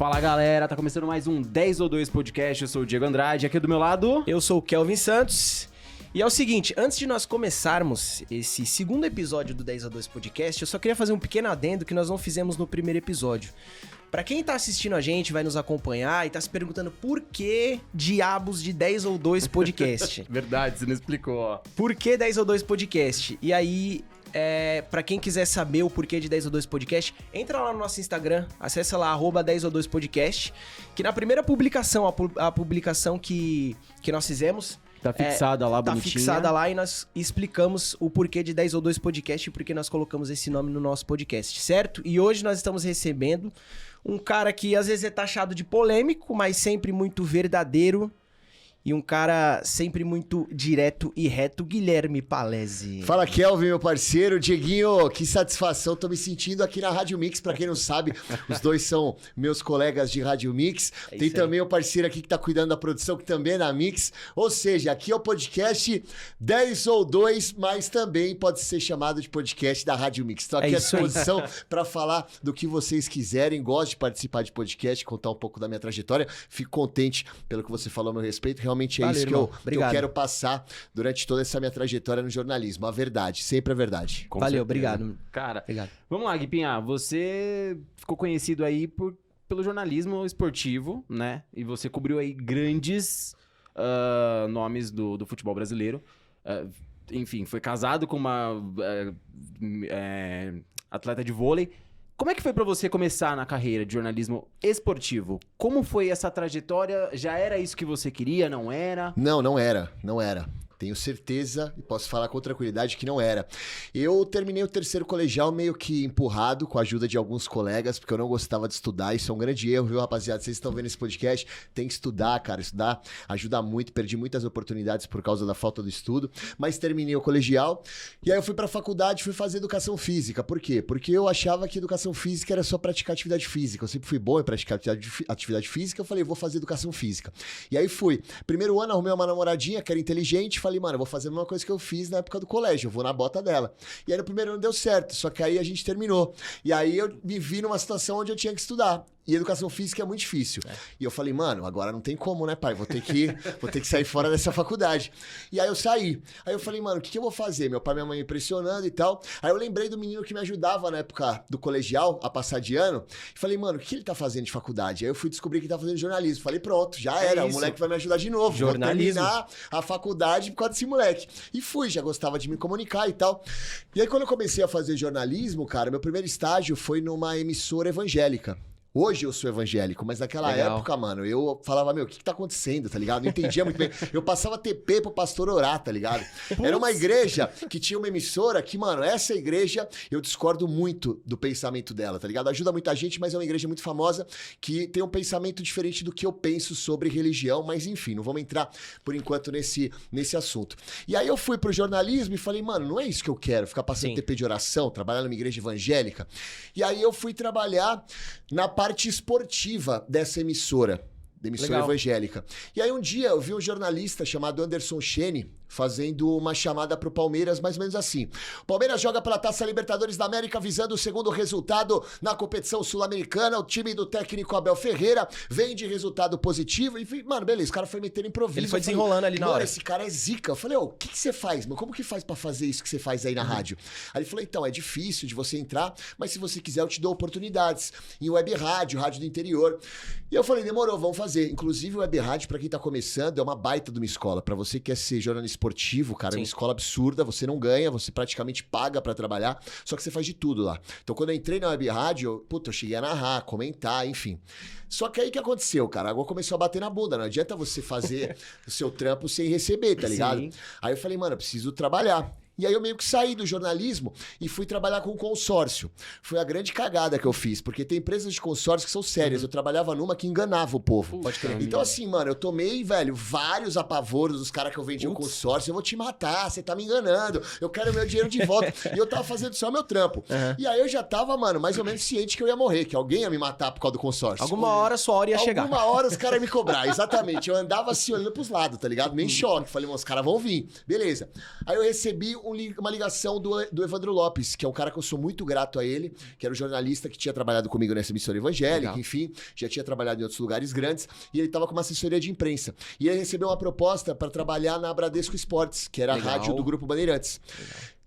Fala galera, tá começando mais um 10 ou 2 podcast, eu sou o Diego Andrade, aqui do meu lado... Eu sou o Kelvin Santos, e é o seguinte, antes de nós começarmos esse segundo episódio do 10 ou 2 podcast, eu só queria fazer um pequeno adendo que nós não fizemos no primeiro episódio. Pra quem tá assistindo a gente, vai nos acompanhar e tá se perguntando por que diabos de 10 ou 2 podcast. Verdade, você não explicou, ó. Por que 10 ou 2 podcast? E aí... pra quem quiser saber o porquê de 10 ou 2 podcast, entra lá no nosso Instagram, acessa lá, @10 ou 2 podcast, que na primeira publicação, a publicação que nós fizemos... Tá fixada lá, bonitinha. Tá fixada lá e nós explicamos o porquê de 10 ou 2 podcast e por que nós colocamos esse nome no nosso podcast, certo? E hoje nós estamos recebendo um cara que às vezes é taxado de polêmico, mas sempre muito verdadeiro. E um cara sempre muito direto e reto, Guilherme Palese. Fala, Kelvin, meu parceiro. Dieguinho, que satisfação. Tô me sentindo aqui na Rádio Mix. Pra quem não sabe, os dois são meus colegas de Rádio Mix. Tem também o parceiro aqui que tá cuidando da produção, que também é na Mix. Ou seja, aqui é o podcast 10 ou 2, mas também pode ser chamado de podcast da Rádio Mix. Tô aqui à disposição pra falar do que vocês quiserem. Gosto de participar de podcast, contar um pouco da minha trajetória. Fico contente pelo que você falou a meu respeito. Realmente é isso que eu quero passar durante toda essa minha trajetória no jornalismo. A verdade, sempre a verdade. Valeu, obrigado. Cara, obrigado. Vamos lá, Guipinha. Você ficou conhecido aí pelo jornalismo esportivo, né? E você cobriu aí grandes nomes do futebol brasileiro. Enfim, foi casado com uma atleta de vôlei. Como é que foi pra você começar na carreira de jornalismo esportivo? Como foi essa trajetória? Já era isso que você queria? Não era? Não era. Tenho certeza e posso falar com tranquilidade que não era. Eu terminei o terceiro colegial meio que empurrado com a ajuda de alguns colegas, porque eu não gostava de estudar. Isso é um grande erro, viu, rapaziada? Vocês estão vendo esse podcast, tem que estudar, cara. Estudar ajuda muito. Perdi muitas oportunidades por causa da falta do estudo, mas terminei o colegial. E aí eu fui pra faculdade, fui fazer educação física. Por quê? Porque eu achava que educação física era só praticar atividade física. Eu sempre fui bom em praticar atividade física. Eu falei, vou fazer educação física. E aí fui. Primeiro ano, arrumei uma namoradinha que era inteligente. Falei, mano, eu vou fazer a mesma coisa que eu fiz na época do colégio, eu vou na bota dela. E aí no primeiro ano deu certo, só que aí a gente terminou. E aí eu me vi numa situação onde eu tinha que estudar. E educação física é muito difícil. E eu falei, mano, agora não tem como, né, pai? Vou ter que sair fora dessa faculdade. E aí eu saí. Aí eu falei, mano, o que eu vou fazer? Meu pai e minha mãe me pressionando e tal. Aí eu lembrei do menino que me ajudava na época do colegial, a passar de ano. E falei, mano, o que ele tá fazendo de faculdade? Aí eu fui descobrir que ele tá fazendo jornalismo. Falei, pronto, já era. O moleque vai me ajudar de novo. Jornalismo. Vou terminar a faculdade por causa desse moleque. E fui, já gostava de me comunicar e tal. E aí quando eu comecei a fazer jornalismo, cara, meu primeiro estágio foi numa emissora evangélica. Hoje eu sou evangélico, mas naquela época, mano, eu falava, meu, o que tá acontecendo, tá ligado? Não entendia muito bem. Eu passava TP pro pastor orar, tá ligado? Era uma igreja que tinha uma emissora que, mano, essa igreja, eu discordo muito do pensamento dela, tá ligado? Ajuda muita gente, mas é uma igreja muito famosa que tem um pensamento diferente do que eu penso sobre religião, mas enfim, não vamos entrar por enquanto nesse assunto. E aí eu fui pro jornalismo e falei, mano, não é isso que eu quero, ficar passando TP de oração, trabalhar numa igreja evangélica. E aí eu fui trabalhar na parte esportiva dessa emissora evangélica. E aí um dia eu vi um jornalista chamado Anderson Chene fazendo uma chamada pro Palmeiras, mais ou menos assim. O Palmeiras joga pela Taça Libertadores da América visando o segundo resultado na competição sul-americana. O time do técnico Abel Ferreira vem de resultado positivo. E, mano, beleza, o cara foi metendo improviso. Ele foi desenrolando ali na hora. Esse cara é zica. Eu falei, o que você faz, mano? Como que faz pra fazer isso que você faz aí na rádio? Aí ele falou, então, é difícil de você entrar, mas se você quiser eu te dou oportunidades. Em web rádio do interior. E eu falei, demorou, vamos fazer. Inclusive o web rádio, pra quem tá começando, é uma baita de uma escola. Pra você que quer ser jornalista esportivo, cara, é uma escola absurda, você não ganha, você praticamente paga pra trabalhar, só que você faz de tudo lá. Então quando eu entrei na web rádio, eu cheguei a narrar, comentar, enfim. Só que aí o que aconteceu, cara? A água começou a bater na bunda, não adianta você fazer o seu trampo sem receber, tá ligado? Sim. Aí eu falei, mano, eu preciso trabalhar. E aí eu meio que saí do jornalismo e fui trabalhar com consórcio. Foi a grande cagada que eu fiz, porque tem empresas de consórcio que são sérias. Eu trabalhava numa que enganava o povo. Pode crer. Então assim, mano, eu tomei, velho, vários apavoros dos caras que eu vendia o consórcio. Eu vou te matar, você tá me enganando, eu quero meu dinheiro de volta. E eu tava fazendo só meu trampo. E aí eu já tava, mano, mais ou menos ciente que eu ia morrer, que alguém ia me matar por causa do consórcio. Alguma hora sua hora ia chegar. Alguma hora os caras iam me cobrar, exatamente. Eu andava assim olhando pros lados, tá ligado? Meio em choque. Falei, mano, os caras vão vir. Beleza. Aí eu recebi uma ligação do Evandro Lopes, que é um cara que eu sou muito grato a ele, que era o jornalista que tinha trabalhado comigo nessa emissora evangélica, Legal. enfim, já tinha trabalhado em outros lugares grandes, e ele tava com uma assessoria de imprensa. E ele recebeu uma proposta para trabalhar na Bradesco Esportes, que era a Legal. rádio do Grupo Bandeirantes.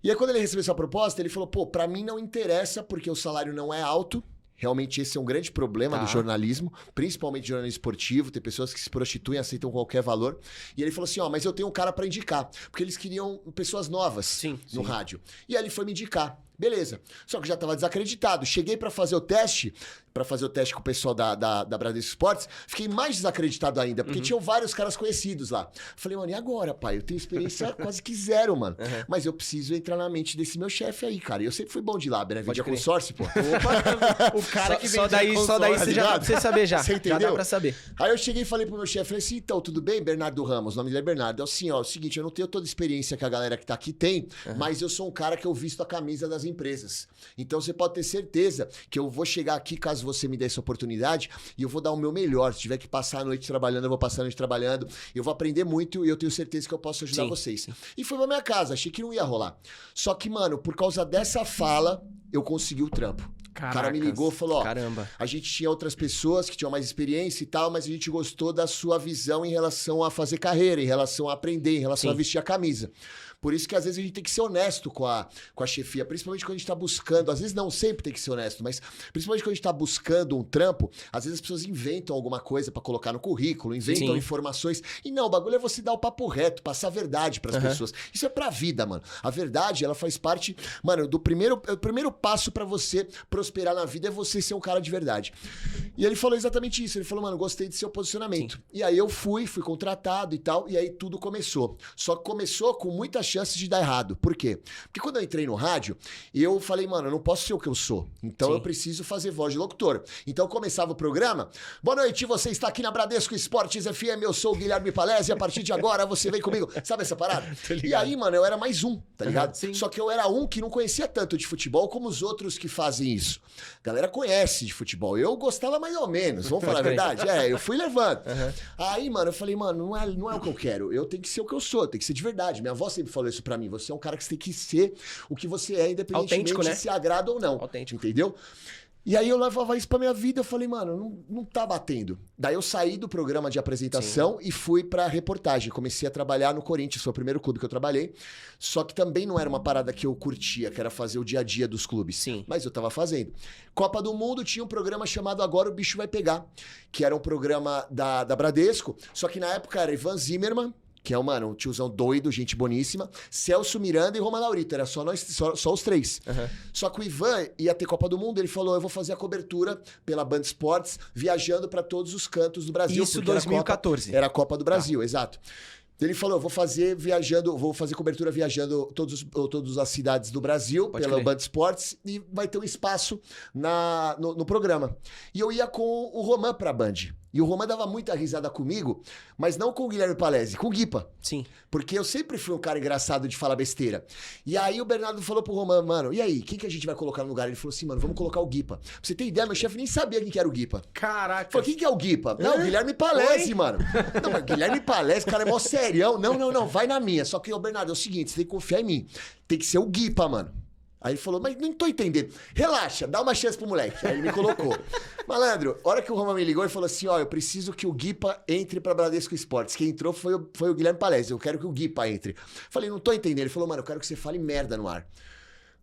E aí, quando ele recebeu essa proposta, ele falou, pô, pra mim não interessa, porque o salário não é alto. Realmente esse é um grande problema do jornalismo, principalmente jornalismo esportivo. Tem pessoas que se prostituem, aceitam qualquer valor. E ele falou assim, ó, mas eu tenho um cara pra indicar. Porque eles queriam pessoas novas no rádio. E aí ele foi me indicar. Beleza. Só que eu já tava desacreditado. Cheguei pra fazer o teste com o pessoal da Bradesco Esportes, fiquei mais desacreditado ainda, porque tinham vários caras conhecidos lá. Falei, mano, e agora, pai? Eu tenho experiência quase que zero, mano. Mas eu preciso entrar na mente desse meu chefe aí, cara. E eu sempre fui bom de lab, né? Vendia consórcio, pô. Opa, o cara que só daí você já dá pra você saber já. Você entendeu? Já dá pra saber. Aí eu cheguei e falei pro meu chefe, falei assim, então, tudo bem, Bernardo Ramos? O nome dele é Bernardo. É assim, ó, é o seguinte, eu não tenho toda a experiência que a galera que tá aqui tem, mas eu sou um cara que eu visto a camisa das empresas. Então você pode ter certeza que eu vou chegar aqui, caso você me dê essa oportunidade, e eu vou dar o meu melhor. Se tiver que passar a noite trabalhando, eu vou passar a noite trabalhando. Eu vou aprender muito e eu tenho certeza que eu posso ajudar vocês. E fui pra minha casa, achei que não ia rolar. Só que, mano, por causa dessa fala, eu consegui o trampo. Caracas, o cara me ligou e falou, ó, caramba. A gente tinha outras pessoas que tinham mais experiência e tal, mas a gente gostou da sua visão em relação a fazer carreira, em relação a aprender, em relação a vestir a camisa. Por isso que às vezes a gente tem que ser honesto com a chefia, principalmente quando a gente tá buscando, às vezes não sempre tem que ser honesto, mas principalmente quando a gente tá buscando um trampo, às vezes as pessoas inventam alguma coisa pra colocar no currículo, inventam informações, e não, o bagulho é você dar o papo reto, passar a verdade pras pessoas. Isso é pra vida, mano. A verdade, ela faz parte, mano, o primeiro passo pra você prosperar na vida é você ser um cara de verdade. E ele falou exatamente isso, ele falou, mano, gostei do seu posicionamento. E aí eu fui contratado e tal, e aí tudo começou. Só que começou com muitas chances de dar errado. Por quê? Porque quando eu entrei no rádio, eu falei, mano, eu não posso ser o que eu sou. Então eu preciso fazer voz de locutor. Então começava o programa. Boa noite, você está aqui na Bradesco Esportes FM, eu sou o Guilherme Palese, e a partir de agora você vem comigo. Sabe essa parada? E aí, mano, eu era mais um, tá ligado? Só que eu era um que não conhecia tanto de futebol como os outros que fazem isso. A galera conhece de futebol. Eu gostava mais ou menos, vamos falar a verdade? Eu fui levando. Aí, mano, eu falei, mano, não é o que eu quero. Eu tenho que ser o que eu sou, tem que ser de verdade. Minha avó sempre falou isso pra mim. Você é um cara que você tem que ser o que você é, independentemente de se agrada ou não. Autêntico. Entendeu? E aí eu levava isso pra minha vida, eu falei, mano, não tá batendo. Daí eu saí do programa de apresentação e fui pra reportagem. Comecei a trabalhar no Corinthians, foi o primeiro clube que eu trabalhei. Só que também não era uma parada que eu curtia, que era fazer o dia a dia dos clubes. Mas eu tava fazendo. Copa do Mundo tinha um programa chamado Agora o Bicho Vai Pegar, que era um programa da Bradesco, só que na época era Ivan Zimmermann, que é um tiozão doido, gente boníssima, Celso Miranda e Roma Laurito, era só os três. Só que o Ivan ia ter Copa do Mundo, ele falou, eu vou fazer a cobertura pela Band Esportes, viajando para todos os cantos do Brasil. Isso 2014. Era a Copa do Brasil, exato. Ele falou, vou fazer cobertura viajando todas as cidades do Brasil, pela Band Esportes, e vai ter um espaço no programa. E eu ia com o Roman pra Band. E o Roman dava muita risada comigo, mas não com o Guilherme Palese, com o Guipa. Porque eu sempre fui um cara engraçado de falar besteira. E aí o Bernardo falou pro Roman, mano, e aí, quem que a gente vai colocar no lugar? Ele falou assim, mano, vamos colocar o Guipa. Pra você ter ideia, meu chefe nem sabia quem que era o Guipa. Caraca. Falou, quem que é o Guipa? Não, o Guilherme Palese, mano. Não, mas Guilherme Palese, o cara é mó serião. Não, vai na minha. Só que, ô Bernardo, é o seguinte, você tem que confiar em mim. Tem que ser o Guipa, mano. Aí ele falou, mas não tô entendendo. Relaxa, dá uma chance pro moleque. Aí ele me colocou. Malandro, a hora que o Roma me ligou e falou assim, ó, eu preciso que o Guipa entre pra Bradesco Esportes. Quem entrou foi o Guilherme Palese. Eu quero que o Guipa entre. Falei, não tô entendendo. Ele falou, mano, eu quero que você fale merda no ar.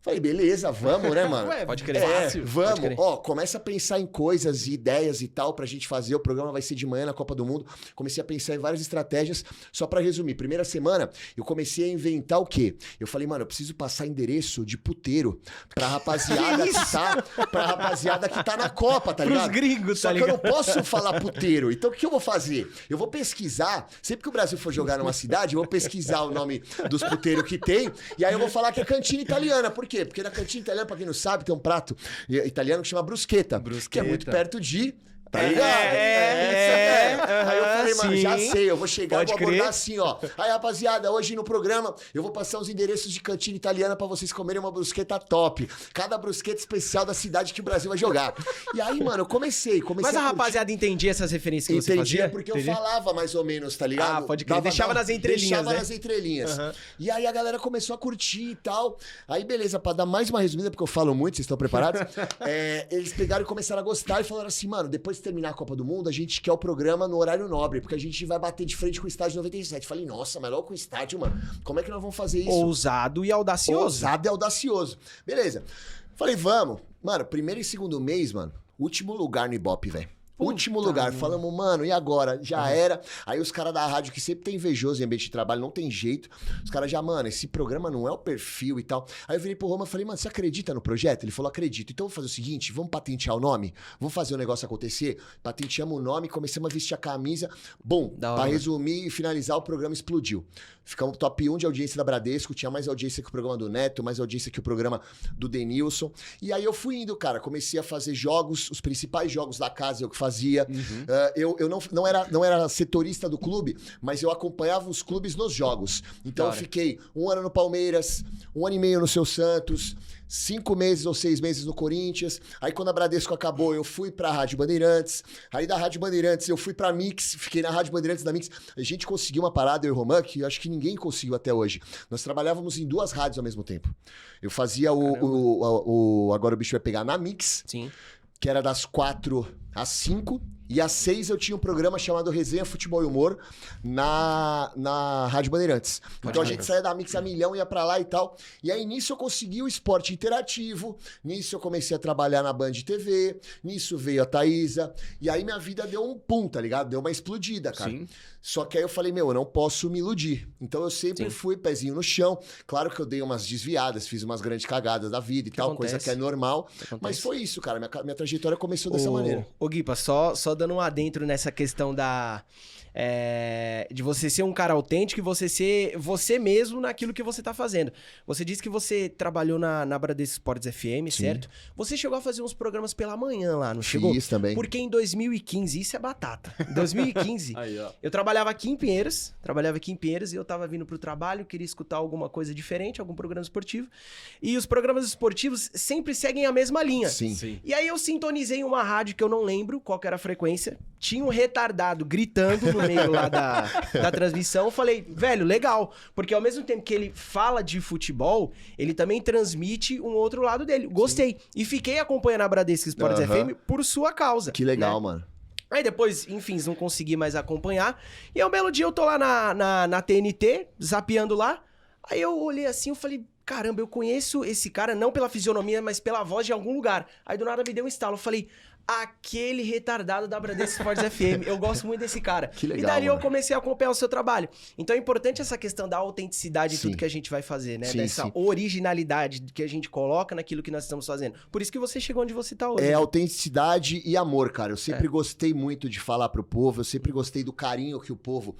Falei, beleza, vamos, né, mano? Ué, pode crer. Fácil. Vamos. Ó, começa a pensar em coisas e ideias e tal pra gente fazer. O programa vai ser de manhã na Copa do Mundo. Comecei a pensar em várias estratégias. Só pra resumir, primeira semana, eu comecei a inventar o quê? Eu falei, mano, eu preciso passar endereço de puteiro pra rapaziada que tá na Copa, tá ligado? Pros gringos, Só que eu não posso falar puteiro. Então o que eu vou fazer? Eu vou pesquisar. Sempre que o Brasil for jogar numa cidade, eu vou pesquisar o nome dos puteiros que tem. E aí eu vou falar que é cantina italiana. Por quê? Porque na cantina italiana, pra quem não sabe, tem um prato italiano que chama bruschetta. Que é muito perto de Tá ligado? Aí eu falei, mano, já sim. sei, eu vou chegar, Pode vou abordar crer. assim, ó. Aí, rapaziada, hoje no programa eu vou passar os endereços de cantina italiana pra vocês comerem uma brusqueta top. Cada brusqueta especial da cidade que o Brasil vai jogar. E aí, mano, eu comecei Mas a curtir. rapaziada entendia essas referências que você Entendia fazia? porque Entendia? eu falava mais ou menos, tá ligado? Ah, pode crer. Deixava nas entrelinhas, Deixava né? nas entrelinhas. Aham. E aí a galera começou a curtir e tal. Aí, beleza, pra dar mais uma resumida, porque eu falo muito, vocês estão preparados? Eles pegaram e começaram a gostar e falaram assim, mano, depois de terminar a Copa do Mundo, a gente quer o programa no horário nobre, porque a gente vai bater de frente com o estádio 97. Falei, nossa, mas logo com o estádio, mano, como é que nós vamos fazer isso? Ousado e audacioso. Ousado e audacioso. Beleza. Falei, vamos. Mano, primeiro e segundo mês, mano, último lugar no Ibope, velho. Último lugar. Falamos, mano, e agora? Já era. Aí os caras da rádio, que sempre tem invejoso em ambiente de trabalho, não tem jeito. Os caras já, mano, esse programa não é o perfil e tal. Aí eu virei pro Roma e falei, mano, você acredita no projeto? Ele falou, acredito. Então vamos fazer o seguinte, vamos patentear o nome? Vamos fazer o negócio acontecer? Patenteamos o nome, começamos a vestir a camisa. Bom, Da pra hora. resumir e finalizar, o programa explodiu. Ficamos top 1 de audiência da Bradesco, tinha mais audiência que o programa do Neto, mais audiência que o programa do Denilson. E aí eu fui indo, cara, comecei a fazer jogos, os principais jogos da casa eu que fazia. Eu não era setorista do clube, mas eu acompanhava os clubes nos jogos. Então eu Da hora. fiquei 1 ano no Palmeiras, 1 ano e meio no Seu Santos, 5 meses ou 6 meses no Corinthians. Aí quando a Bradesco acabou, eu fui pra Rádio Bandeirantes. Aí da Rádio Bandeirantes eu fui pra Mix, fiquei na Rádio Bandeirantes da Mix. A gente conseguiu uma parada, eu e o Roman, que eu acho que ninguém conseguiu até hoje. Nós trabalhávamos em 2 rádios ao mesmo tempo. Eu fazia o Agora o Bicho Vai Pegar na Mix, Sim. que era das 4 às 5. E às 6 eu tinha um programa chamado Resenha Futebol e Humor na Rádio Bandeirantes. Então a gente saía da Mix a milhão, ia pra lá e tal. E aí nisso eu consegui o esporte interativo, nisso eu comecei a trabalhar na Band TV, nisso veio a Thaísa. E aí minha vida deu um pum, tá ligado? Deu uma explodida, cara. Sim. Só que aí eu falei, meu, eu não posso me iludir. Então eu sempre Sim. fui pezinho no chão. Claro que eu dei umas desviadas, fiz umas grandes cagadas da vida e tal, acontece. coisa que é normal. Acontece. Mas foi isso, cara. Minha trajetória começou dessa maneira. Ô, Guipa, só dando um adentro nessa questão de você ser um cara autêntico e você ser você mesmo naquilo que você tá fazendo. Você disse que você trabalhou na Bradesco Sports FM, certo? Você chegou a fazer uns programas pela manhã lá, não chegou? Fiz também. Porque em 2015, isso é batata. Em 2015, Aí, ó. eu trabalhava aqui em Pinheiros e eu tava vindo pro trabalho, queria escutar alguma coisa diferente, algum programa esportivo. E os programas esportivos sempre seguem a mesma linha. Sim. Sim. E aí eu sintonizei uma rádio que eu não lembro qual que era a frequência. Tinha um retardado gritando no meio lá da transmissão. Eu falei, velho, legal. Porque ao mesmo tempo que ele fala de futebol, ele também transmite um outro lado dele. Gostei. E fiquei acompanhando a Bradesco Sports Aham. FM por sua causa. Que legal, né? mano. Aí depois, enfim, não consegui mais acompanhar. E aí um belo dia eu tô lá na TNT, zapeando lá. Aí eu olhei assim, eu falei, caramba, eu conheço esse cara não pela fisionomia, mas pela voz de algum lugar. Aí do nada me deu um estalo. Eu falei, aquele retardado da Bradesco Sports FM. Eu gosto muito desse cara. Que legal, e dali eu mano. comecei a acompanhar o seu trabalho. Então é importante essa questão da autenticidade de Sim. tudo que a gente vai fazer, né? Sim, Dessa sim. originalidade que a gente coloca naquilo que nós estamos fazendo. Por isso que você chegou onde você tá hoje. É autenticidade e amor, cara. Eu sempre gostei muito de falar pro povo, eu sempre gostei do carinho que o povo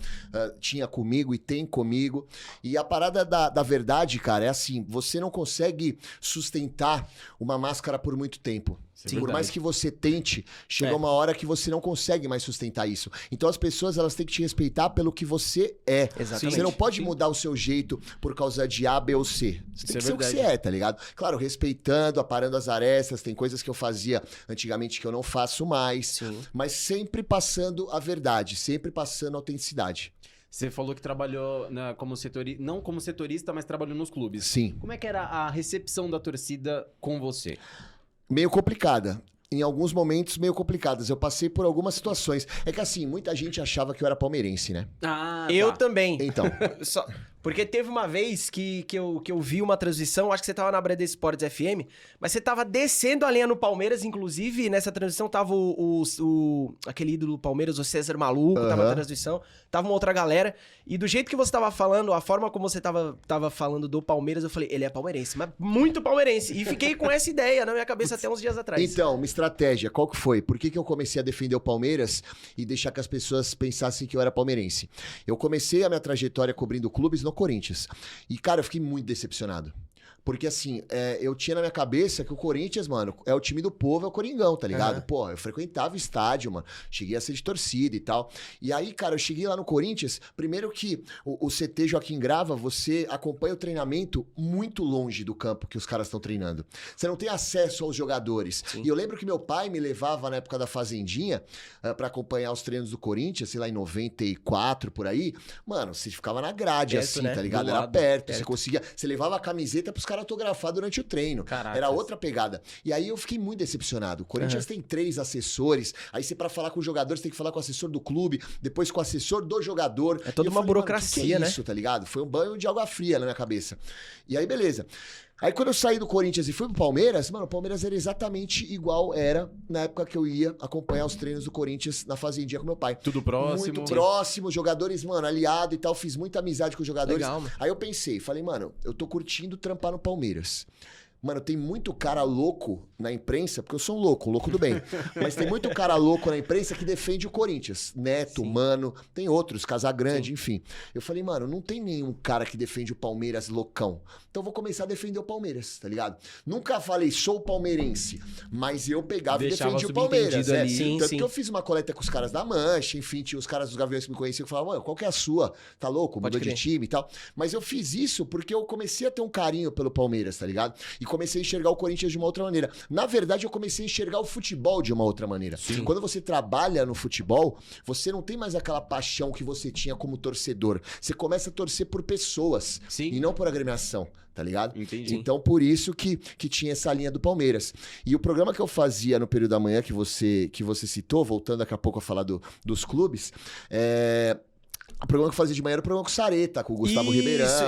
tinha comigo e tem comigo. E a parada da verdade, cara, é assim, você não consegue sustentar uma máscara por muito tempo. Sim, Por verdade. mais que você tente, chega uma hora que você não consegue mais sustentar isso. Então as pessoas, elas têm que te respeitar pelo que você é. Exatamente. Você não pode Sim. mudar o seu jeito por causa de A, B ou C. Você tem Isso é que ser o que você verdade. é, tá ligado? Claro, respeitando, aparando as arestas, tem coisas que eu fazia antigamente que eu não faço mais. Sim. Mas sempre passando a verdade, sempre passando a autenticidade. Você falou que trabalhou como setorista, não como setorista, mas trabalhou nos clubes. Sim. Como é que era a recepção da torcida com você? Meio complicada. Em alguns momentos, meio complicadas. Eu passei por algumas situações. É que assim, muita gente achava que eu era palmeirense, né? Ah, Eu também. Então, Porque teve uma vez que eu vi uma transmissão, acho que você tava na Bradesco Sports FM, mas você tava descendo a linha no Palmeiras, inclusive nessa transmissão tava aquele ídolo do Palmeiras, o César Maluco, tava na Aham. transmissão, tava uma outra galera, e do jeito que você tava falando, a forma como você tava falando do Palmeiras, eu falei, ele é palmeirense, mas muito palmeirense, e fiquei com essa ideia na minha cabeça até uns dias atrás. Então, uma estratégia, qual que foi? Por que eu comecei a defender o Palmeiras e deixar que as pessoas pensassem que eu era palmeirense? Eu comecei a minha trajetória cobrindo clubes no Corinthians. E, cara, eu fiquei muito decepcionado. Porque, assim, eu tinha na minha cabeça que o Corinthians, mano, é o time do povo, é o Coringão, tá ligado? Pô, eu frequentava o estádio, mano. Cheguei a ser de torcida e tal. E aí, cara, eu cheguei lá no Corinthians, primeiro que o CT Joaquim Grava, você acompanha o treinamento muito longe do campo que os caras estão treinando. Você não tem acesso aos jogadores. Sim. E eu lembro que meu pai me levava na época da Fazendinha pra acompanhar os treinos do Corinthians, sei lá, em 94, por aí. Mano, você ficava na grade, perto, assim, né? Tá ligado? Era perto. Você conseguia... Você levava a camiseta pros caras autografar durante o treino. Caracas. Era outra pegada. E aí eu fiquei muito decepcionado. O Corinthians tem 3 assessores. Aí você, pra falar com o jogador, você tem que falar com o assessor do clube, depois com o assessor do jogador. É toda uma burocracia, né? Isso, tá ligado? Foi um banho de água fria na minha cabeça. E aí, beleza. Aí quando eu saí do Corinthians e fui pro Palmeiras, mano, o Palmeiras era exatamente igual era na época que eu ia acompanhar os treinos do Corinthians na Fazendinha com meu pai. Tudo próximo. Muito próximo, jogadores, mano, aliado e tal, fiz muita amizade com os jogadores. Legal, mano. Aí eu pensei, falei, mano, eu tô curtindo trampar no Palmeiras. Mano, tem muito cara louco na imprensa, porque eu sou um louco do bem. Mas tem muito cara louco na imprensa que defende o Corinthians. Neto, Mano, tem outros, Casagrande, enfim. Eu falei, mano, não tem nenhum cara que defende o Palmeiras loucão. Então eu vou começar a defender o Palmeiras, tá ligado? Nunca falei, sou palmeirense, mas eu pegava e defendia o Palmeiras. Ali. Sim, Tanto que eu fiz uma coleta com os caras da Mancha, enfim, tinha os caras dos Gaviões que me conheciam que falavam, mano, qual que é a sua? Tá louco? Mudou de time e tal. Mas eu fiz isso porque eu comecei a ter um carinho pelo Palmeiras, tá ligado? E comecei a enxergar o Corinthians de uma outra maneira. Na verdade, eu comecei a enxergar o futebol de uma outra maneira. Sim. Quando você trabalha no futebol, você não tem mais aquela paixão que você tinha como torcedor. Você começa a torcer por pessoas e não por agremiação, tá ligado? Entendi. Então, por isso que tinha essa linha do Palmeiras. E o programa que eu fazia no período da manhã, que você citou, voltando daqui a pouco a falar dos clubes, o programa que eu fazia de manhã era o programa com o Sareta, com o Gustavo Ribeirão. Isso,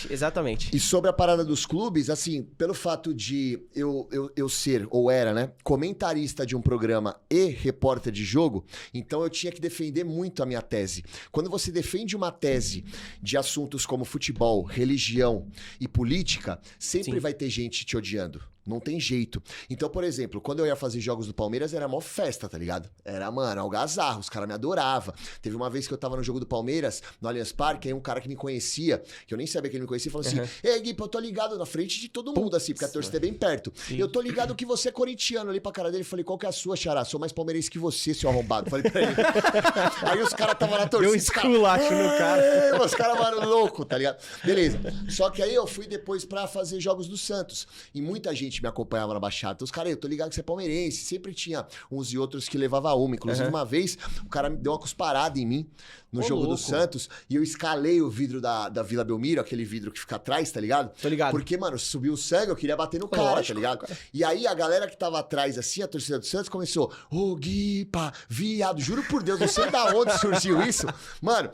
exatamente. E sobre a parada dos clubes, assim, pelo fato de eu ser, ou era, né, comentarista de um programa e repórter de jogo, então eu tinha que defender muito a minha tese. Quando você defende uma tese de assuntos como futebol, religião e política, sempre vai ter gente te odiando. Não tem jeito. Então, por exemplo, quando eu ia fazer jogos do Palmeiras, era mó festa, tá ligado? Era, mano, algazarra, os caras me adoravam. Teve uma vez que eu tava no jogo do Palmeiras, no Allianz Parque, aí um cara que me conhecia, que eu nem sabia que ele me conhecia, falou assim, ei, Gui, eu tô ligado na frente de todo mundo, assim, porque a torcida é bem perto. Eu tô ligado que você é corintiano, ali pra cara dele, falei, qual que é a sua, xará? Sou mais palmeirense que você, seu arrombado. Falei pra ele. Aí os caras tava na torcida. Deu um esculacho no cara. Os caras eram loucos, tá ligado? Beleza. Só que aí eu fui depois pra fazer jogos do Santos. E muita gente me acompanhava na Baixada. Então os caras, eu tô ligado que você é palmeirense. Sempre tinha uns e outros que levava uma. Inclusive, uma vez, o cara me deu uma cusparada em mim no jogo do Santos. E eu escalei o vidro da Vila Belmiro, aquele vidro que fica atrás, tá ligado? Tô ligado. Porque, mano, subiu o sangue, eu queria bater no cara, lógico, tá ligado? Cara. E aí a galera que tava atrás, assim, a torcida do Santos, começou, ô, Gui, pá, viado, juro por Deus, não sei da onde surgiu isso. Mano,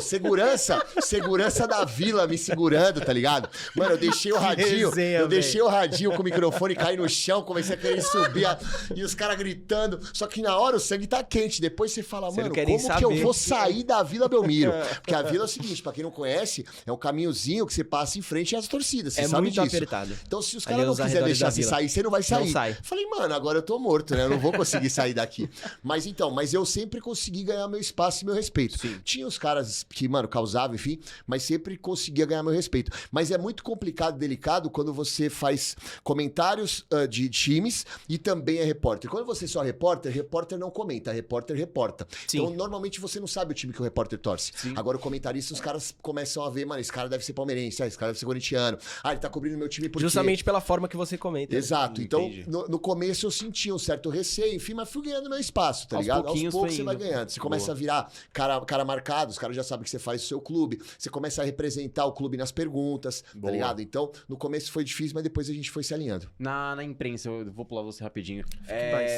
segurança da Vila me segurando, tá ligado? Mano, eu deixei o radinho, deixei o radinho com o microfone cair no chão, comecei a querer subir, e os caras gritando. Só que na hora o sangue tá quente. Depois você fala, mano, como que eu vou sair da Vila Belmiro? Porque a Vila é o seguinte, pra quem não conhece, é um caminhozinho que você passa em frente às torcidas. Você sabe disso. Apertado. Então, se os caras não quiserem deixar você sair, você não vai sair. Não sai. Falei, mano, agora eu tô morto, né? Eu não vou conseguir sair daqui. Mas eu sempre consegui ganhar meu espaço e meu respeito. Sim. Tinha os caras que, mano, causavam, enfim, mas sempre conseguia ganhar meu respeito. Mas é muito complicado e delicado quando você faz comentários de times e também é repórter. Quando você é só repórter não comenta, repórter reporta. Sim. Então, normalmente você não sabe o time que o repórter torce. Sim. Agora, o comentarista, os caras começam a ver, mano, esse cara deve ser palmeirense, esse cara deve ser corintiano. Ele tá cobrindo meu time porque... Justamente pela forma que você comenta. Exato. Então, no começo eu senti um certo receio, enfim, mas fui ganhando meu espaço, tá ligado? Aos poucos você vai ganhando. Você começa a virar cara marcado, os caras já sabem que você faz o seu clube. Você começa a representar o clube nas perguntas, tá ligado? Então, no começo foi difícil, mas depois a gente foi se alinhando. Na imprensa, eu vou pular você rapidinho.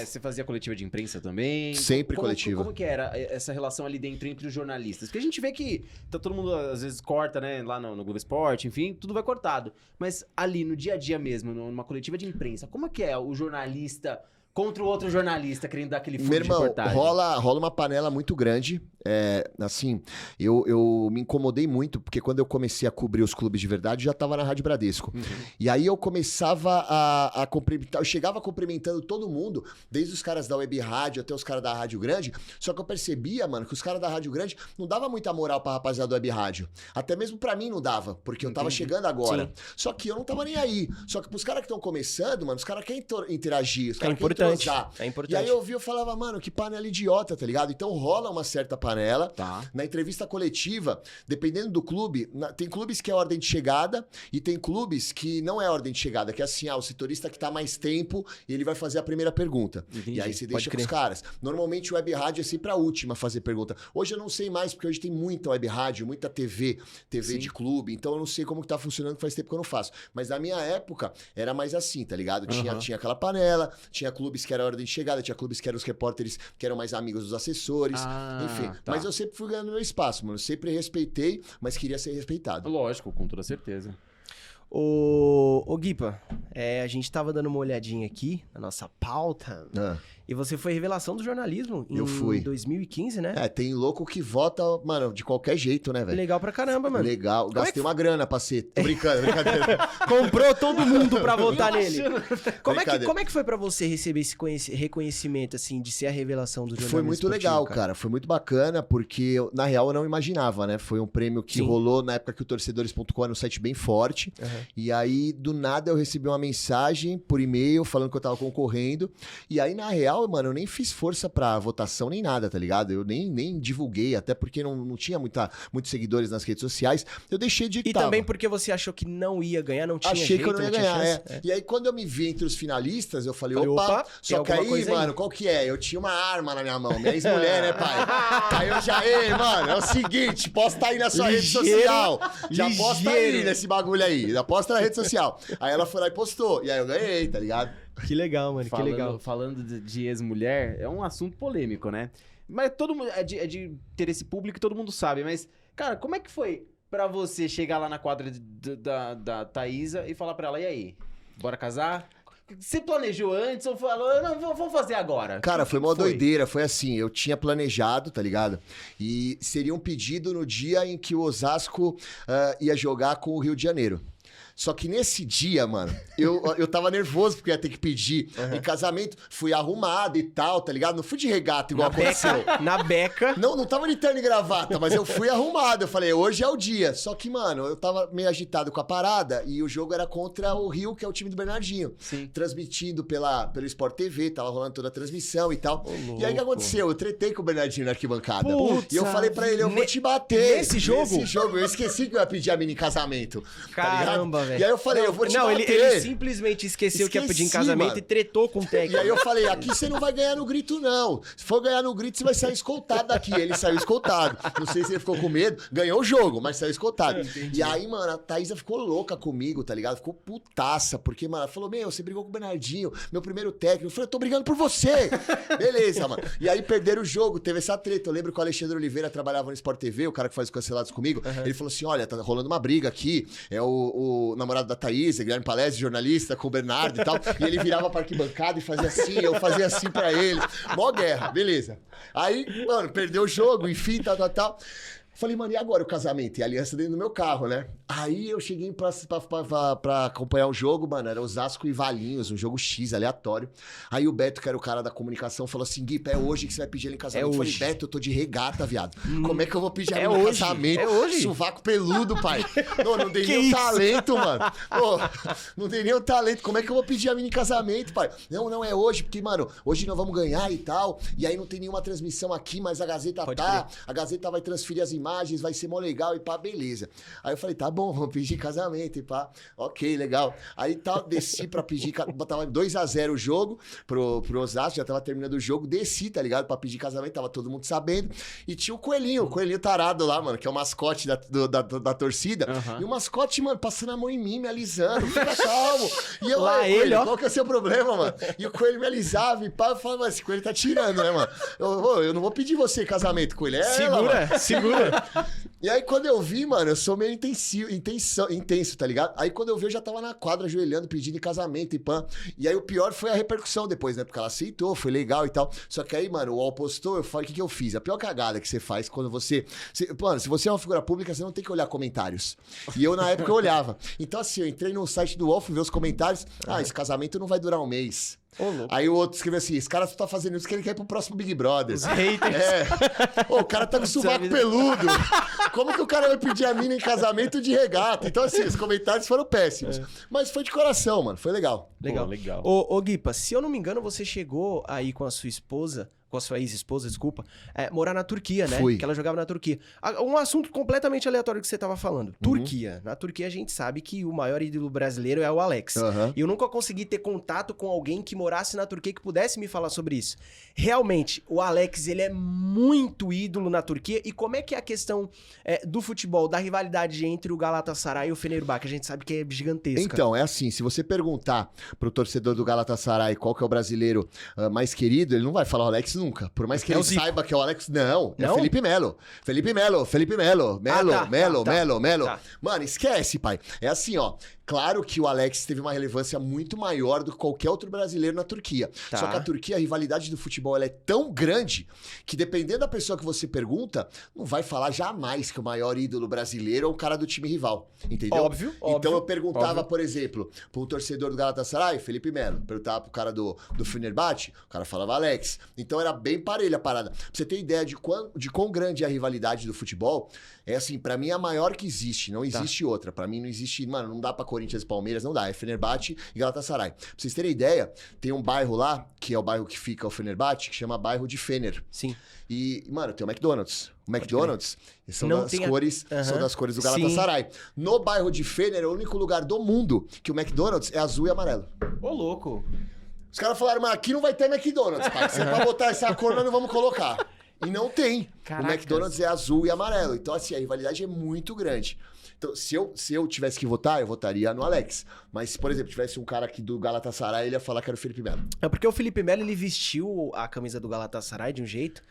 Você fazia coletiva de imprensa também? Sempre coletiva. Como que era essa relação ali dentro entre os jornalistas? Porque a gente vê que todo mundo às vezes corta, né? Lá no Globo Esporte, enfim, tudo vai cortado. Mas ali no dia a dia mesmo, numa coletiva de imprensa, como é que é o jornalista contra o outro jornalista querendo dar aquele fundo Meu de irmão, reportagem? rola uma panela muito grande. Assim, eu me incomodei muito, porque quando eu comecei a cobrir os clubes de verdade, já tava na Rádio Bradesco. E aí eu começava a cumprimentar, eu chegava cumprimentando todo mundo, desde os caras da Web Rádio até os caras da Rádio Grande, só que eu percebia, mano, que os caras da Rádio Grande não dava muita moral pra rapaziada da Web Rádio. Até mesmo pra mim não dava, porque eu tava chegando agora. Sim. Só que eu não tava nem aí. Só que pros caras que estão começando, mano, os caras querem interagir, os É caras querem importante. entrosar. É importante. E aí eu falava, mano, que panela idiota, tá ligado? Então rola uma certa panela. Tá. Na entrevista coletiva, dependendo do clube, tem clubes que é ordem de chegada e tem clubes que não é ordem de chegada, que é assim, o setorista que tá mais tempo e ele vai fazer a primeira pergunta. Entendi. E aí você Pode deixa crer. pros caras. Normalmente o web rádio é sempre a última a fazer pergunta. Hoje eu não sei mais, porque hoje tem muita web rádio, muita TV Sim. de clube, então eu não sei como que tá funcionando, que faz tempo que eu não faço. Mas na minha época, era mais assim, tá ligado? Tinha aquela panela, tinha clubes que era ordem de chegada, tinha clubes que eram os repórteres que eram mais amigos dos assessores, enfim. Tá. Mas eu sempre fui ganhando meu espaço, mano. Eu sempre respeitei, mas queria ser respeitado. Lógico, com toda certeza. Ô Guipa, a gente tava dando uma olhadinha aqui na nossa pauta Ah. e você foi revelação do jornalismo Eu fui. 2015, né? Tem louco que vota, mano, de qualquer jeito, né, velho? Legal pra caramba, mano. Legal. Como é Gastei uma grana pra ser. Tô brincando, brincadeira. Comprou todo mundo pra votar nele. Brincadeira. Como é que foi pra você receber esse reconhecimento, assim, de ser a revelação do jornalismo Foi muito esportivo, legal, cara. Foi muito bacana, porque na real eu não imaginava, né? Foi um prêmio que Sim. rolou na época que o torcedores.com era um site bem forte. Aham. E aí, do nada, eu recebi uma mensagem por e-mail falando que eu tava concorrendo. E aí, na real, mano, eu nem fiz força pra votação nem nada, tá ligado? Eu nem divulguei, até porque não tinha muitos seguidores nas redes sociais. Eu deixei de E também porque você achou que não ia ganhar, não tinha Achei jeito, que eu não ia tinha ganhar, chance? E aí, quando eu me vi entre os finalistas, eu falei, Falei, opa, opa, tem só que alguma aí, coisa aí. mano, qual que é? Eu tinha uma arma na minha mão, minha ex-mulher, né, pai? Aí eu já, mano, é o seguinte, posta aí na sua rede Ligeiro, social. Já posta aí ligeiro. nesse bagulho aí, já posta na rede social. Aí ela foi lá e postou, e aí eu ganhei, tá ligado? Que legal, mano, que legal. Falando de ex-mulher, é um assunto polêmico, né? Mas todo mundo. É de ter esse público que todo mundo sabe. Mas, cara, como é que foi pra você chegar lá na quadra da Thaísa e falar pra ela, e aí? Bora casar? Você planejou antes ou falou, não, vou fazer agora? Cara, Que foi uma foi? doideira, foi assim, eu tinha planejado, tá ligado? E seria um pedido no dia em que o Osasco ia jogar com o Rio de Janeiro. Só que nesse dia, mano, eu tava nervoso porque ia ter que pedir em casamento. Fui arrumado e tal, tá ligado? Não fui de regata igual aconteceu. Na beca. Não tava de terno e gravata, mas eu fui arrumado. Eu falei, hoje é o dia. Só que, mano, eu tava meio agitado com a parada e o jogo era contra o Rio, que é o time do Bernardinho. Sim. Transmitindo pelo Sport TV, tava rolando toda a transmissão e tal. Ô, E aí o que louco. aconteceu? Eu tretei com o Bernardinho na arquibancada. Putz, E eu falei pra ele, eu vou te bater. nesse jogo? Nesse jogo. Eu esqueci que eu ia pedir a mim em casamento. tá ligado? Caramba, velho. E aí eu falei, eu vou te Não, bater. ele simplesmente esqueceu que ia pedir em Esqueci, casamento mano. e tretou com o técnico. E aí eu falei, aqui você não vai ganhar no grito, não. Se for ganhar no grito, você vai sair escoltado daqui. Ele saiu escoltado. Não sei se ele ficou com medo. Ganhou o jogo, mas saiu escoltado. E aí, mano, a Thaísa ficou louca comigo, tá ligado? Ficou putaça. Porque, mano, ela falou, você brigou com o Bernardinho, meu primeiro técnico. Eu falei, eu tô brigando por você. Beleza, mano. E aí perderam o jogo, teve essa treta. Eu lembro que o Alexandre Oliveira trabalhava no Sport TV, o cara que faz os cancelados comigo. Ele falou assim, olha, tá rolando uma briga aqui. É o namorado da Thaísa, Guilherme Palestre, jornalista, com o Bernardo e tal. E ele virava pra arquibancada e fazia assim, eu fazia assim pra ele. Mó guerra, beleza. Aí, mano, perdeu o jogo, enfim, tal. Falei, mano, e agora o casamento? E a aliança dentro do meu carro, né? Aí eu cheguei pra acompanhar o jogo, mano, era Osasco e Valinhos, um jogo X, aleatório. Aí o Beto, que era o cara da comunicação, falou assim, Gui, é hoje que você vai pedir ele em casamento. É Eu falei, hoje. Beto, eu tô de regata, viado. Como é que eu vou pedir É ela em hoje, casamento? é hoje. Sovaco peludo, pai. Não dei Que nem o isso? talento, mano. Pô, não dei nem o talento. Como é que eu vou pedir a mina em casamento, pai? Não é hoje, porque, mano, hoje nós vamos ganhar e tal. E aí não tem nenhuma transmissão aqui, mas a Gazeta Pode tá. A Gazeta vai transferir as imagens, vai ser mó legal e pá, beleza. Aí eu falei, tá bom, vamos pedir casamento e pá. Ok, legal. Aí tal, desci pra pedir, tava 2-0 o jogo pro Osasco, já tava terminando o jogo, desci, tá ligado? Pra pedir casamento, tava todo mundo sabendo. E tinha o coelhinho tarado lá, mano, que é o mascote da torcida. E o mascote, mano, passando a mão em mim, me alisando, fica calmo. E eu, Lá coelho, ele, ó. qual que é o seu problema, mano? E o coelho me alisava e pá, eu falava, mas esse coelho tá tirando, né, mano? Eu não vou pedir você em casamento com ele. É ela, mano. Segura. E aí, quando eu vi, mano, eu sou meio intenso, tá ligado? Aí, quando eu vi, eu já tava na quadra, ajoelhando, pedindo em casamento e pã. E aí, o pior foi a repercussão depois, né? Porque ela aceitou, foi legal e tal. Só que aí, mano, o UOL postou, eu falei, o que eu fiz? A pior cagada que você faz quando mano, se você é uma figura pública, você não tem que olhar comentários. E eu, na época, eu olhava. Então, assim, eu entrei no site do UOL, fui ver os comentários. Esse casamento não vai durar um mês. Aí o outro escreveu assim, esse cara só tá fazendo isso porque ele quer ir pro próximo Big Brother. Os haters. O cara tá com sovaco peludo. Como que o cara vai pedir a mina em casamento de regata? Então, assim, os comentários foram péssimos. Mas foi de coração, mano. Foi legal. Legal. Pô, legal. Ô, Guipa, se eu não me engano, você chegou aí com a sua esposa, com a sua ex-esposa, desculpa, morar na Turquia, né? Fui. Que ela jogava na Turquia. Um assunto completamente aleatório que você tava falando. Turquia. Na Turquia a gente sabe que o maior ídolo brasileiro é o Alex. E eu nunca consegui ter contato com alguém que morasse na Turquia que pudesse me falar sobre isso. Realmente, o Alex, ele é muito ídolo na Turquia. E como é que é a questão do futebol, da rivalidade entre o Galatasaray e o Fenerbahçe? A gente sabe que é gigantesca. Então, é assim, se você perguntar pro torcedor do Galatasaray qual que é o brasileiro mais querido, ele não vai falar o Alex nunca. Por mais que ele saiba que é o Alex, não, é o Felipe Melo. Felipe Melo. Tá. Mano, esquece, pai. É assim, ó. Claro que o Alex teve uma relevância muito maior do que qualquer outro brasileiro na Turquia. Tá. Só que a Turquia, a rivalidade do futebol, ela é tão grande que dependendo da pessoa que você pergunta, não vai falar jamais que o maior ídolo brasileiro é o cara do time rival. Entendeu? Óbvio. Então eu perguntava, por exemplo, pro torcedor do Galatasaray, Felipe Melo. Perguntava pro cara do Fenerbahçe, o cara falava Alex. Então era bem parelha a parada. Pra você ter ideia de quão grande é a rivalidade do futebol, é assim, pra mim é a maior que existe. Não existe outra. Pra mim não existe, mano, não dá pra Corinthians e Palmeiras, não dá. É Fenerbahçe e Galatasaray. Pra vocês terem ideia, tem um bairro lá, que é o bairro que fica o Fenerbahçe, que chama bairro de Fener. Sim. E, mano, tem o McDonald's. O McDonald's são Não das tem a- cores, são das cores do Galatasaray. No bairro de Fener é o único lugar do mundo que o McDonald's é azul e amarelo. Ô, louco. Os caras falaram, mas aqui não vai ter McDonald's, pai. Se é pra botar essa cor, nós não vamos colocar. E não tem. Caracas. O McDonald's é azul e amarelo. Então, assim, a rivalidade é muito grande. Então, se eu tivesse que votar, eu votaria no Alex. Mas, por exemplo, tivesse um cara aqui do Galatasaray, ele ia falar que era o Felipe Melo. É porque o Felipe Melo, ele vestiu a camisa do Galatasaray de um jeito,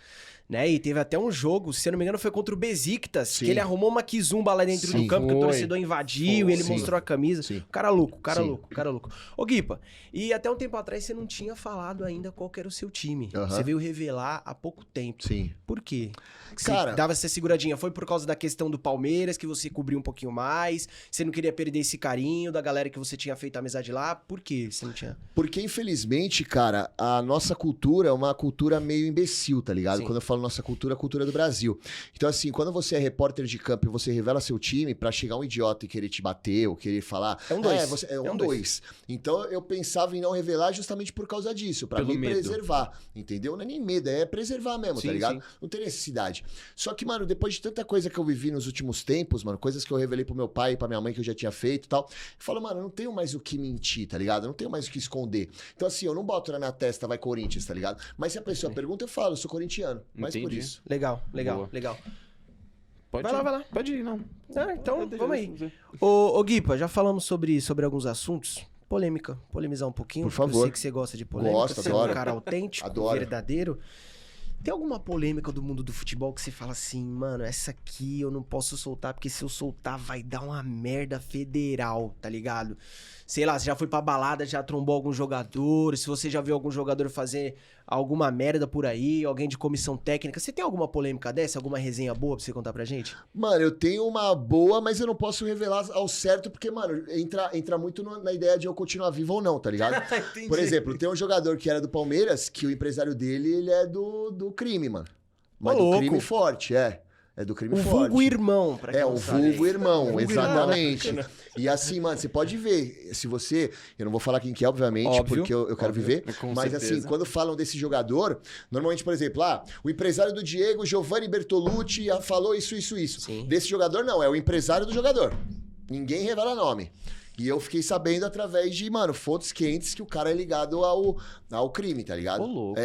né? E teve até um jogo, se eu não me engano, foi contra o Besiktas, Sim. que ele arrumou uma quizumba lá dentro Sim. do campo, que o Foi. torcedor invadiu e ele Sim. mostrou a camisa. Sim. Cara louco, cara Sim. louco, cara louco. Ô, Guipa, e até um tempo atrás você não tinha falado ainda qual que era o seu time. Aham. Você veio revelar há pouco tempo. Sim. Por quê? Que Cara- você dava essa seguradinha? Foi por causa da questão do Palmeiras, que você cobriu um pouquinho mais? Você não queria perder esse carinho da galera que você tinha feito amizade lá? Por que você não tinha? Porque, infelizmente, cara, a nossa cultura é uma cultura meio imbecil, tá ligado? Sim. Quando eu falo nossa cultura, é a cultura do Brasil. Então, assim, quando você é repórter de campo e você revela seu time, pra chegar um idiota e querer te bater ou querer falar... É um dois. Você, é É um um dois. Então, eu pensava em não revelar justamente por causa disso, pra Pelo me medo. preservar, entendeu? Não é nem medo, é preservar mesmo, Sim, tá ligado? sim. Não tem necessidade. Só que, mano, depois de tanta coisa que eu vivi nos últimos tempos, mano, coisas que eu revelei pro meu pai e pra minha mãe que eu já tinha feito e tal, eu falo, mano, eu não tenho mais o que mentir, tá ligado? Eu não tenho mais o que esconder. Então, assim, eu não boto na minha testa, vai Corinthians, tá ligado? Mas se a pessoa pergunta, eu falo, eu sou corintiano. Mas por Entendi. isso. Legal, legal, Boa. legal. Pode Vai ir. lá, vai lá. Pode ir, não. Então, Deixa vamos eu aí. ver. Ô, Guipa, já falamos sobre alguns assuntos. Polêmica, polemizar um pouquinho. Por porque Eu favor. sei que você gosta de polêmica. Gosto, você é adoro. um cara autêntico, Adoro. verdadeiro. Tem alguma polêmica do mundo do futebol que você fala assim, mano, essa aqui eu não posso soltar, porque se eu soltar vai dar uma merda federal, tá ligado? Sei lá, você já foi pra balada, já trombou algum jogador, se você já viu algum jogador fazer alguma merda por aí, alguém de comissão técnica, você tem alguma polêmica dessa, alguma resenha boa pra você contar pra gente? Mano, eu tenho uma boa, mas eu não posso revelar ao certo, porque, mano, entra muito na ideia de eu continuar vivo ou não, tá ligado? Entendi. Por exemplo, tem um jogador que era do Palmeiras, que o empresário dele, ele é do crime, mano. Mas Ô, do louco. crime forte, é. É do crime O forte. vulgo irmão, pra quem É, não o sabe. vulgo irmão, Vulgo exatamente. irmão. E assim, mano, você pode ver, se você... Eu não vou falar quem que é, obviamente, Óbvio, porque eu quero óbvio, viver. com Mas certeza. assim, quando falam desse jogador, normalmente, por exemplo, o empresário do Diego, Giovanni Bertolucci, falou isso. Sim. Desse jogador, não, é o empresário do jogador. Ninguém revela nome. E eu fiquei sabendo através de, mano, fontes quentes que o cara é ligado ao crime, tá ligado? Ô, louco.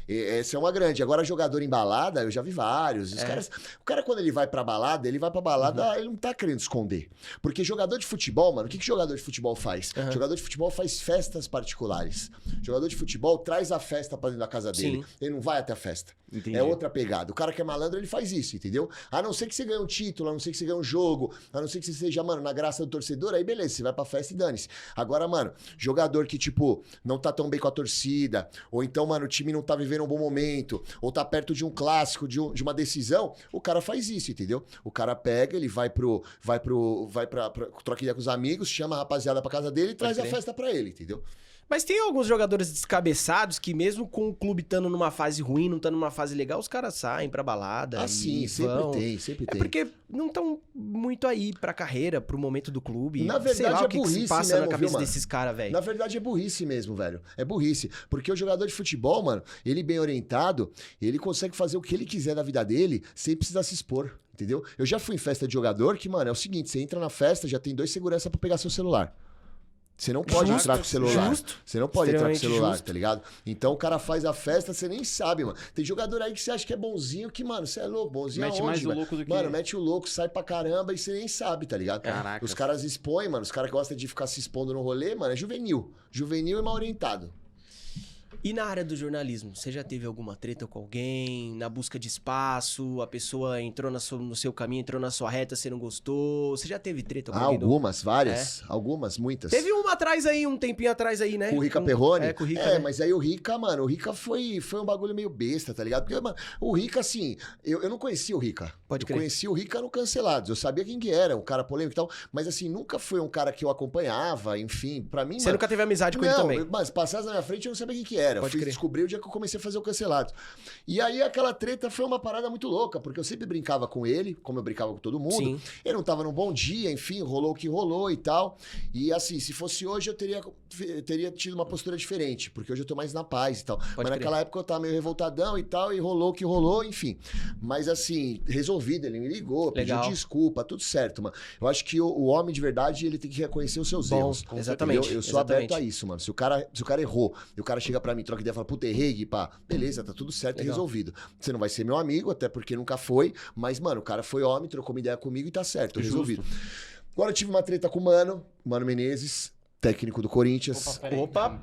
Essa é uma grande. Agora, jogador em balada, eu já vi vários. O cara, quando ele vai pra balada, ele não tá querendo esconder. Porque jogador de futebol, mano, o que jogador de futebol faz? Jogador de futebol faz festas particulares. Jogador de futebol traz a festa pra dentro da casa dele. Sim. Ele não vai até a festa. Entendi. É outra pegada. O cara que é malandro, ele faz isso, entendeu? A não ser que você ganhe um título, a não ser que você ganhe um jogo, a não ser que você seja, mano, na graça do torcedor, aí beleza, você vai pra festa e dane-se. Agora, mano, jogador que, tipo, não tá tão bem com a torcida, ou então, mano, o time não tá vivendo um bom momento, ou tá perto de um clássico, de uma decisão, o cara faz isso, entendeu? O cara pega, ele vai pra troca ideia com os amigos, chama a rapaziada pra casa dele e traz a festa pra ele, entendeu? Mas tem alguns jogadores descabeçados que mesmo com o clube estando numa fase ruim, não estando numa fase legal, os caras saem pra balada. Ah, sim, sempre tem. Porque não estão muito aí pra carreira, pro momento do clube. Na verdade, sei lá, é o que burrice se passa mesmo, na cabeça viu, mano? desses caras, velho. Na verdade, é burrice mesmo, velho. É burrice. Porque o jogador de futebol, mano, ele bem orientado, ele consegue fazer o que ele quiser da vida dele sem precisar se expor, entendeu? Eu já fui em festa de jogador que, mano, é o seguinte, você entra na festa, já tem 2 seguranças pra pegar seu celular. Você não pode entrar com o celular. Justo. Você não pode entrar com o Extremamente celular, justo. tá ligado? Então o cara faz a festa, você nem sabe, mano. Tem jogador aí que você acha que é bonzinho, que, mano, você é louco. Bonzinho Mete aonde, mais o velho? louco do que... Mano, mete o louco, sai pra caramba e você nem sabe, tá ligado? Caraca. Os caras expõem, mano. Os caras gostam de ficar se expondo no rolê, mano. É juvenil. Juvenil e mal orientado. E na área do jornalismo, você já teve alguma treta com alguém? Na busca de espaço, a pessoa entrou no seu caminho, entrou na sua reta, você não gostou? Você já teve treta com alguém? Algumas, várias. Algumas, muitas. Teve uma atrás aí, um tempinho atrás aí, né? Com o Rica Perrone? Com o Rica, né? Mas aí o Rica, mano, o Rica foi um bagulho meio besta, tá ligado? Porque, mano, o Rica, assim, eu não conhecia o Rica. Pode crer. Eu conheci o Rica no Cancelados. Eu sabia quem que era, um cara polêmico e tal, mas assim, nunca foi um cara que eu acompanhava, enfim, pra mim, Você mano, nunca teve amizade com ele também? Mas passasse na minha frente eu não sabia quem que era. Pode Eu fui crer. descobrir o dia que eu comecei a fazer o Cancelados. E aí aquela treta foi uma parada muito louca, porque eu sempre brincava com ele, como eu brincava com todo mundo. Sim. Ele não tava num bom dia, enfim, rolou o que rolou e tal. E assim, se fosse hoje eu teria tido uma postura diferente, porque hoje eu tô mais na paz e tal. Mas crer. naquela época eu tava meio revoltadão e tal, e rolou o que rolou, enfim. Mas assim, resolvido, ele me ligou, Legal. pediu desculpa, tudo certo, mano. Eu acho que o homem de verdade, ele tem que reconhecer os seus erros. exatamente, entendeu? Eu sou aberto a isso, mano. Se o cara errou, e o cara chega pra mim, troca ideia e fala, puta, errei, pá, beleza, tá tudo certo e Legal. resolvido. Você não vai ser meu amigo, até porque nunca foi, mas, mano, o cara foi homem, trocou uma ideia comigo e tá certo, resolvido. Agora eu tive uma treta com o Mano Menezes, técnico do Corinthians. Opa.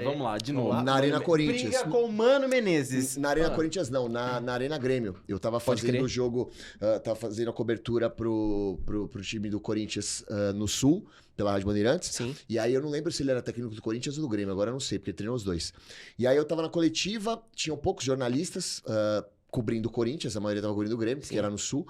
Vamos lá, de novo. Na Arena Corinthians. Briga com o Mano Menezes. Na Arena Corinthians, não, na Arena Grêmio. Eu tava Pode fazendo crer. o jogo, tava fazendo a cobertura pro time do Corinthians no Sul, pela Rádio Bandeirantes. Sim. E aí eu não lembro se ele era técnico do Corinthians ou do Grêmio, agora eu não sei, porque ele treinou os dois. E aí eu tava na coletiva, tinham poucos jornalistas cobrindo o Corinthians, a maioria tava cobrindo o Grêmio, porque era no Sul.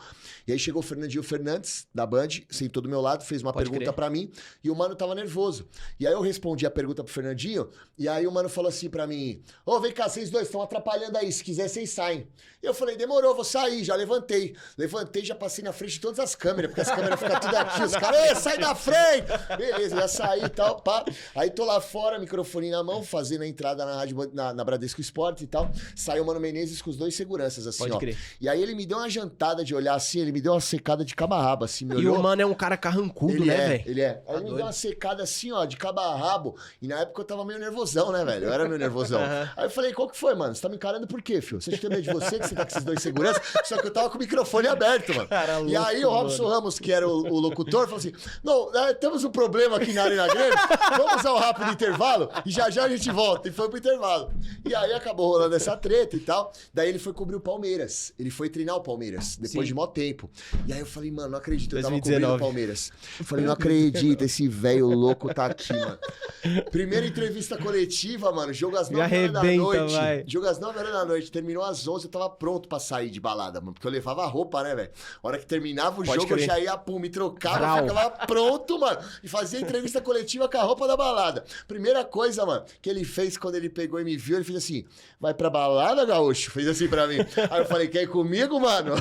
E aí chegou o Fernandinho Fernandes, da Band, sentou do meu lado, fez uma Pode pergunta crer. pra mim, e o Mano tava nervoso. E aí eu respondi a pergunta pro Fernandinho, e aí o Mano falou assim pra mim, vem cá, vocês dois estão atrapalhando aí, se quiser vocês saem. E eu falei, demorou, vou sair, já levantei. Levantei, já passei na frente de todas as câmeras, porque as câmeras ficam tudo aqui, os caras, sai da frente! Beleza, já saí e tal, pá. Aí tô lá fora, microfone na mão, fazendo a entrada na rádio, na Bradesco Esporte e tal. Saiu o Mano Menezes com os dois seguranças, assim, Pode ó. crer. E aí ele me deu uma jantada de olhar assim, ele me deu uma secada de cabo a rabo, assim, me E olhou. o Mano é um cara carrancudo, Ele né, é, velho? ele é. Aí Tá ele me doido. deu uma secada assim, ó, de cabo a rabo. E na época eu tava meio nervosão, né, velho? Eu era meio nervosão. Aí eu falei, qual que foi, mano? Você tá me encarando por quê, filho? Você acha que tem medo de você, que você tá com esses dois seguranças? Só que eu tava com o microfone aberto, mano. Cara E aí o louco, Robson mano. Ramos, que era o locutor, falou assim, não, temos um problema aqui na Arena Grêmio, vamos ao rápido intervalo e já a gente volta. E foi pro intervalo. E aí acabou rolando essa treta e tal. Daí ele foi cobrir o Palmeiras. Ele foi treinar o Palmeiras, depois Sim. de mó tempo. E aí eu falei, mano, não acredito, eu tava 2019. cobrindo o Palmeiras. Eu falei, não acredito, esse velho louco tá aqui, mano. Primeira entrevista coletiva, mano, jogo às Me 9 horas da arrebenta, noite. vai. Jogo às 9 horas da noite, terminou às 11, eu tava pronto pra sair de balada, mano, porque eu levava roupa, né, velho? A hora que terminava o Pode jogo, crer. eu já ia, pum, me trocava, Brau. ficava pronto, mano, e fazia entrevista coletiva com a roupa da balada. Primeira coisa, mano, que ele fez quando ele pegou e me viu, ele fez assim, vai pra balada, gaúcho? Fez assim pra mim. Aí eu falei, quer ir comigo, mano?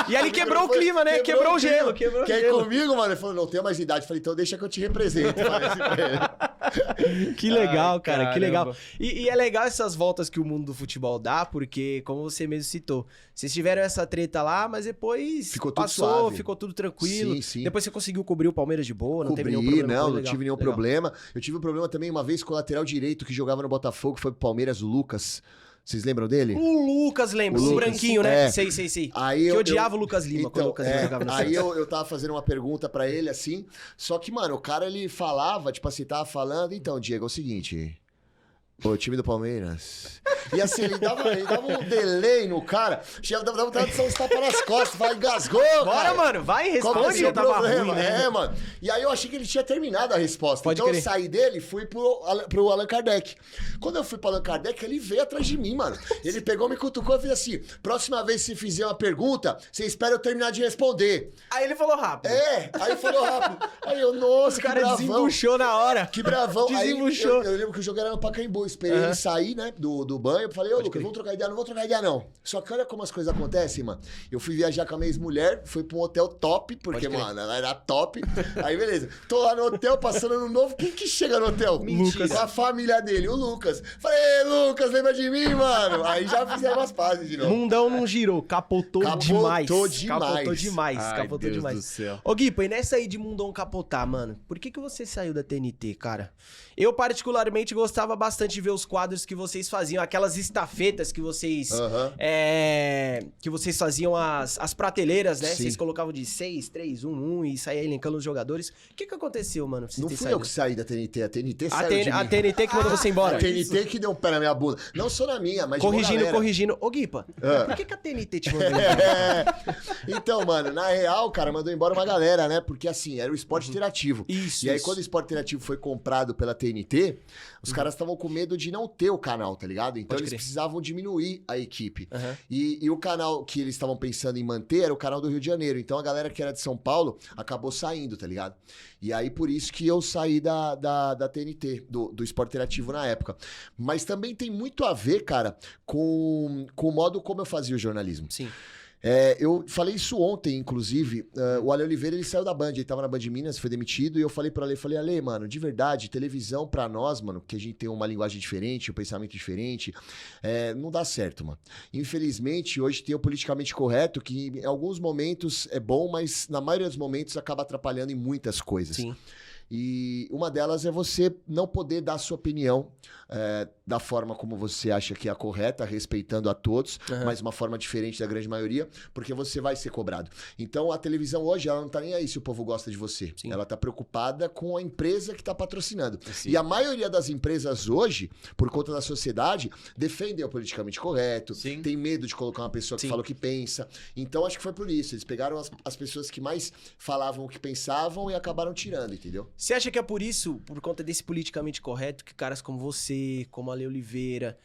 E aí ele quebrou o clima, né? Quebrou o gelo. Quer ir comigo, mano? Ele falou, não tenho mais idade. Eu falei, então deixa que eu te represento. Falei assim pra ele. Que legal, cara, que caramba. legal. E é legal essas voltas que o mundo do futebol dá, porque, como você mesmo citou, vocês tiveram essa treta lá, mas depois Ficou tudo passou, suave. ficou tudo tranquilo. Sim, sim. Depois você conseguiu cobrir o Palmeiras de boa, não teve nenhum Cobri, problema. não, Foi não legal, tive nenhum legal. problema. Eu tive um problema também uma vez com o lateral direito que jogava no Botafogo, foi pro Palmeiras, o Lucas. Vocês lembram dele? O Lucas, lembra? O O Lucas, branquinho, né? é. Sei. Aí Que odiava o Lucas Lima quando o Então, Lucas Lima jogava no aí Santos. eu tava fazendo uma pergunta pra ele, assim, só que, mano, o cara, ele falava, tipo assim, tava falando, então, Diego, é o seguinte... O time do Palmeiras. E assim, ele dava um delay no cara. Dava vontade de dar uns tapas nas costas. Falei, engasgou, Bora, cara. mano, vai, Qual que é o responde. seu Eu tava problema? ruim, né? É, mano. E aí eu achei que ele tinha terminado a resposta. Pode então crer. eu saí dele e fui pro Allan Kardec. Quando eu fui pro Allan Kardec, ele veio atrás de mim, mano. Ele pegou, me cutucou e fez assim, próxima vez que você fizer uma pergunta, você espera eu terminar de responder. Aí ele falou rápido. Aí falou rápido. Aí eu, nossa, O que cara bravão. desembuchou na hora. Que bravão. Aí Desembuchou. eu lembro que o jogo era no Pacaembu. Esperei ele sair, né, do banho. Eu falei, ô, Lucas, crer. vamos trocar ideia? Não vou trocar ideia, não. Só que olha como as coisas acontecem, mano. Eu fui viajar com a minha ex-mulher, fui pra um hotel top, porque, Pode crer. mano, ela era top. Aí, beleza. Tô lá no hotel, passando ano novo. Quem que chega no hotel? Mentira. Com a família dele, o Lucas. Falei, ei, Lucas, lembra de mim, mano? Aí já fizemos as pazes de novo. Mundão não girou, capotou demais. Capotou demais. Capotou demais, Ai, capotou Deus demais. do céu. Ô, Guipa, e nessa aí de Mundão capotar, mano, por que você saiu da TNT, cara? Eu, particularmente, gostava bastante de ver os quadros que vocês faziam, aquelas estafetas que vocês... Aham. que vocês faziam as prateleiras, né? Sim. Vocês colocavam de 6, 3, 1, 1 e saía elencando os jogadores. O que aconteceu, mano? pra você Não ter fui saído? eu que saí da TNT, a TNT A saiu de mim. TNT que mandou você embora. A TNT que deu um pé na minha bunda. Não só na minha, mas de uma galera. Corrigindo. Ô, Guipa, por que a TNT te mandou embora? É. Então, mano, na real, cara, mandou embora uma galera, né? Porque assim, era o esporte interativo. Isso, E aí, isso. quando o esporte interativo foi comprado pela TNT, os caras estavam com medo de não ter o canal, tá ligado? Então Pode eles crer. precisavam diminuir a equipe. Aham. E o canal que eles estavam pensando em manter era o canal do Rio de Janeiro. Então a galera que era de São Paulo acabou saindo, tá ligado? E aí por isso que eu saí da TNT, do esporte interativo na época. Mas também tem muito a ver, cara, com o modo como eu fazia o jornalismo. Sim. Eu falei isso ontem, inclusive. O Ale Oliveira, ele saiu da Band, ele tava na Band Minas, foi demitido, e eu falei pro Ale, Ale, mano, de verdade, televisão pra nós, mano, que a gente tem uma linguagem diferente, um pensamento diferente, não dá certo, mano. Infelizmente, hoje tem o politicamente correto, que em alguns momentos é bom, mas na maioria dos momentos acaba atrapalhando em muitas coisas. Sim. E uma delas é você não poder dar a sua opinião da forma como você acha que é a correta, respeitando a todos, mas uma forma diferente da grande maioria, porque você vai ser cobrado. Então a televisão hoje, ela não tá nem aí se o povo gosta de você. Sim. Ela tá preocupada com a empresa que tá patrocinando. Sim. E a maioria das empresas hoje, por conta da sociedade, defendem o politicamente correto, Sim. tem medo de colocar uma pessoa que Sim. fala o que pensa. Então acho que foi por isso. Eles pegaram as pessoas que mais falavam o que pensavam e acabaram tirando, entendeu? Você acha que é por isso, por conta desse politicamente correto, que caras como você, como a Ale Oliveira,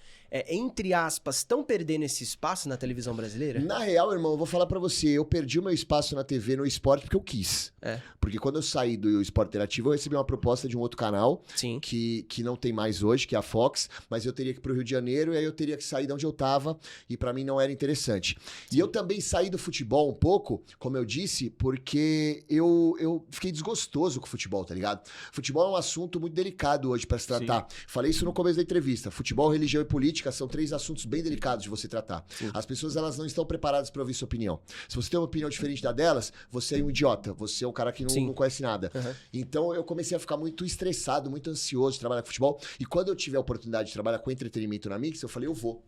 entre aspas, estão perdendo esse espaço na televisão brasileira? Na real, irmão, eu vou falar pra você, eu perdi o meu espaço na TV, no esporte, porque eu quis. Porque quando eu saí do esporte interativo, eu recebi uma proposta de um outro canal, Sim. que não tem mais hoje, que é a Fox, mas eu teria que ir pro Rio de Janeiro, e aí eu teria que sair de onde eu tava, e pra mim não era interessante. E eu também saí do futebol um pouco, como eu disse, porque eu fiquei desgostoso com o futebol, tá ligado? Futebol é um assunto muito delicado hoje pra se tratar. Falei isso no começo da entrevista. Futebol, religião e política são 3 assuntos bem delicados de você tratar. Sim. As pessoas, elas não estão preparadas pra ouvir sua opinião. Se você tem uma opinião diferente da delas, você é um idiota, você é um cara que não conhece nada. Então eu comecei a ficar muito estressado, muito ansioso de trabalhar com futebol, e quando eu tive a oportunidade de trabalhar com entretenimento na Mix, eu falei, eu vou.